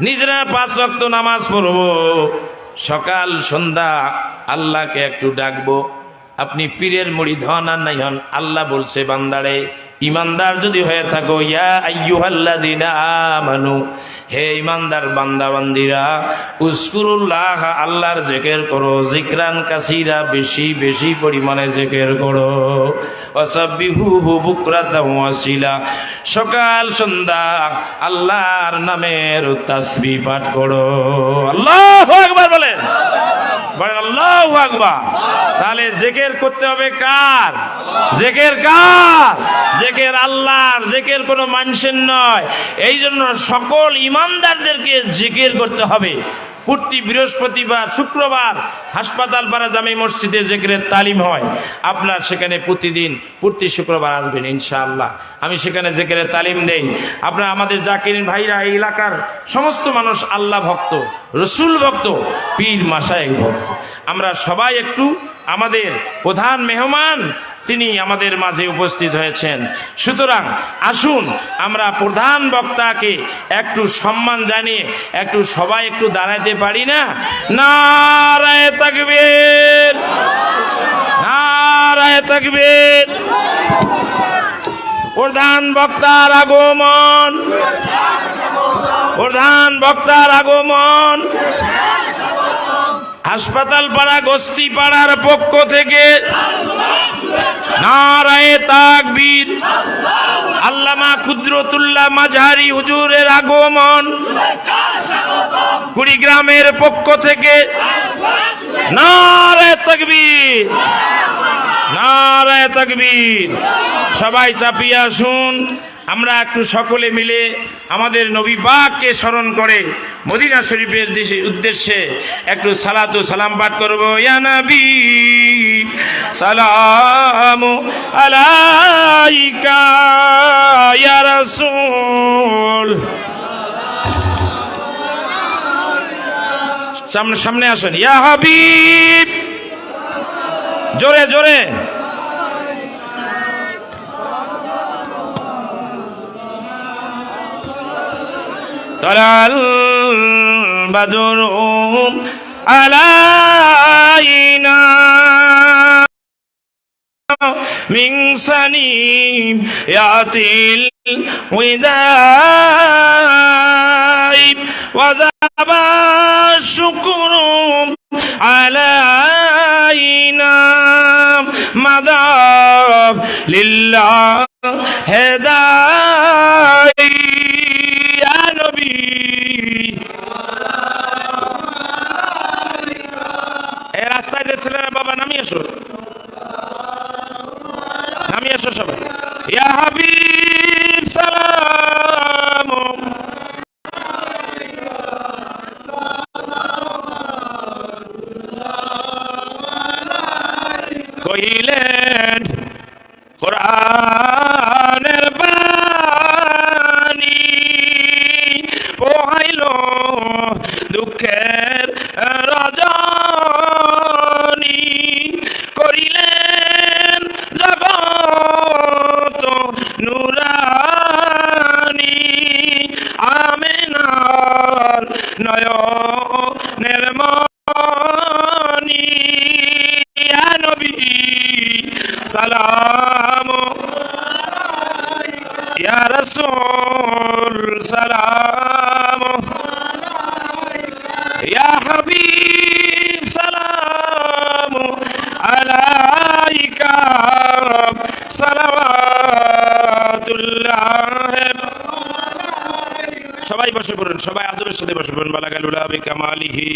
নিজেরা 5 ওয়াক্ত নামাজ পড়ব, সকাল সন্ধ্যা আল্লাহকে একটু ডাকবো। আপনি পীরের মুরিদ হন আর নাই হন, আল্লাহ বলছে বান্দারে ইমানদার যদি হয়ে থাকো, ইয়া আইয়ুহাল্লাযীনা আমানু, হে ইমানদার বান্দা বান্দিরা, উযকুরুল্লাহ, আল্লাহর জিকির করো, যিকরান কাসীরা, বেশি বেশি পরিমাণে জিকির করো, ওয়াসাব্বিহুহু বুকরাতাও ওয়াসিলা, সকাল সন্ধ্যা আল্লাহর নামের তাসবিহ পাঠ করো। আল্লাহু আকবার বলেন, বলেন আল্লাহু আকবার। তাহলে জিকির করতে হবে কার? জিকির কার? জিকির আল্লাহর, জিকির কোনো মানুষের নয়। এই জন্য সকল ইমানদারদেরকে জিকির করতে হবে। প্রতি বৃহস্পতিবার, শুক্রবার হাসপাতাল পাড়া জামে মসজিদে জিকিরের তালিম হয়। আপনার সেখানে প্রতিদিন প্রতি শুক্রবার আসবেন ইনশাআল্লাহ। আমি সেখানে জিকিরের তালিম দেই। আপনার আমাদের জাকিরিন ভাইরা, এই এলাকার সমস্ত মানুষ আল্লাহ ভক্ত, রসুল ভক্ত, পীর মাশায়েখ ভক্ত। আমরা সবাই একটু, আমাদের প্রধান মেহমান তিনি আমাদের মাঝে উপস্থিত হয়েছেন। সুতরাং আসুন আমরা প্রধান বক্তাকে একটু সম্মান জানিয়ে একটু সবাই একটু দাঁড়াতে পারি না? নারায়ে তাকবীর, নারায়ে তাকবীর। প্রধান বক্তার আগমন, প্রধান বক্তার আগমন। হাসপাতাল পাড়া, গোস্তি পাড়ার পক্ষ থেকে নারায়ে তাকবীর। আল্লামা কুদরতুল্লাহ মাঝহারি হুজুরের আগমন। কুড়িগ্রামের পক্ষ থেকে নারায়ে তাকবীর, নারায়ে তাকবীর। সবাই চাপিয়ে আসুন, আমরা একটু সকলে মিলে আমাদের নবী পাককে স্মরণ করে মদিনা শরীফের উদ্দেশ্যে একটু সালাতু সালাম পাঠ করব। ইয়া নবী সালামু আলাইকা, ইয়া রাসূল। সামনে সামনে আসেন। ইয়া হাবিব, জোরে জোরে। তালাল বাদরু আলাইনা মিন সানিয়াতিল ওয়াদাই ওয়াজাবা শুকরু আলাইনা মাদাব লিল্লাহ হেদাই। রাস্তায় যে ছেলেরা, বাবা নামিয়ে আসো, নামিয়ে আসো সবাই। ইয়া হাবিব সালাম, কহিলেন কোরআনের বাণী, পোহাইল দুঃখের রজনী, করিলেন জগৎ নুরানী, আমেনার নয়নের মনি। ইয়া নবী সালাম, ইয়া রাসূল সালাম, ইয়া হাবিব সালাম আলাইকা সালাওয়াতুল্লাহ। সবাই বসে পড়ুন, সবাই আদরের সাথে বসে পড়ুন। বালাগাল উলা বিকামালিহি।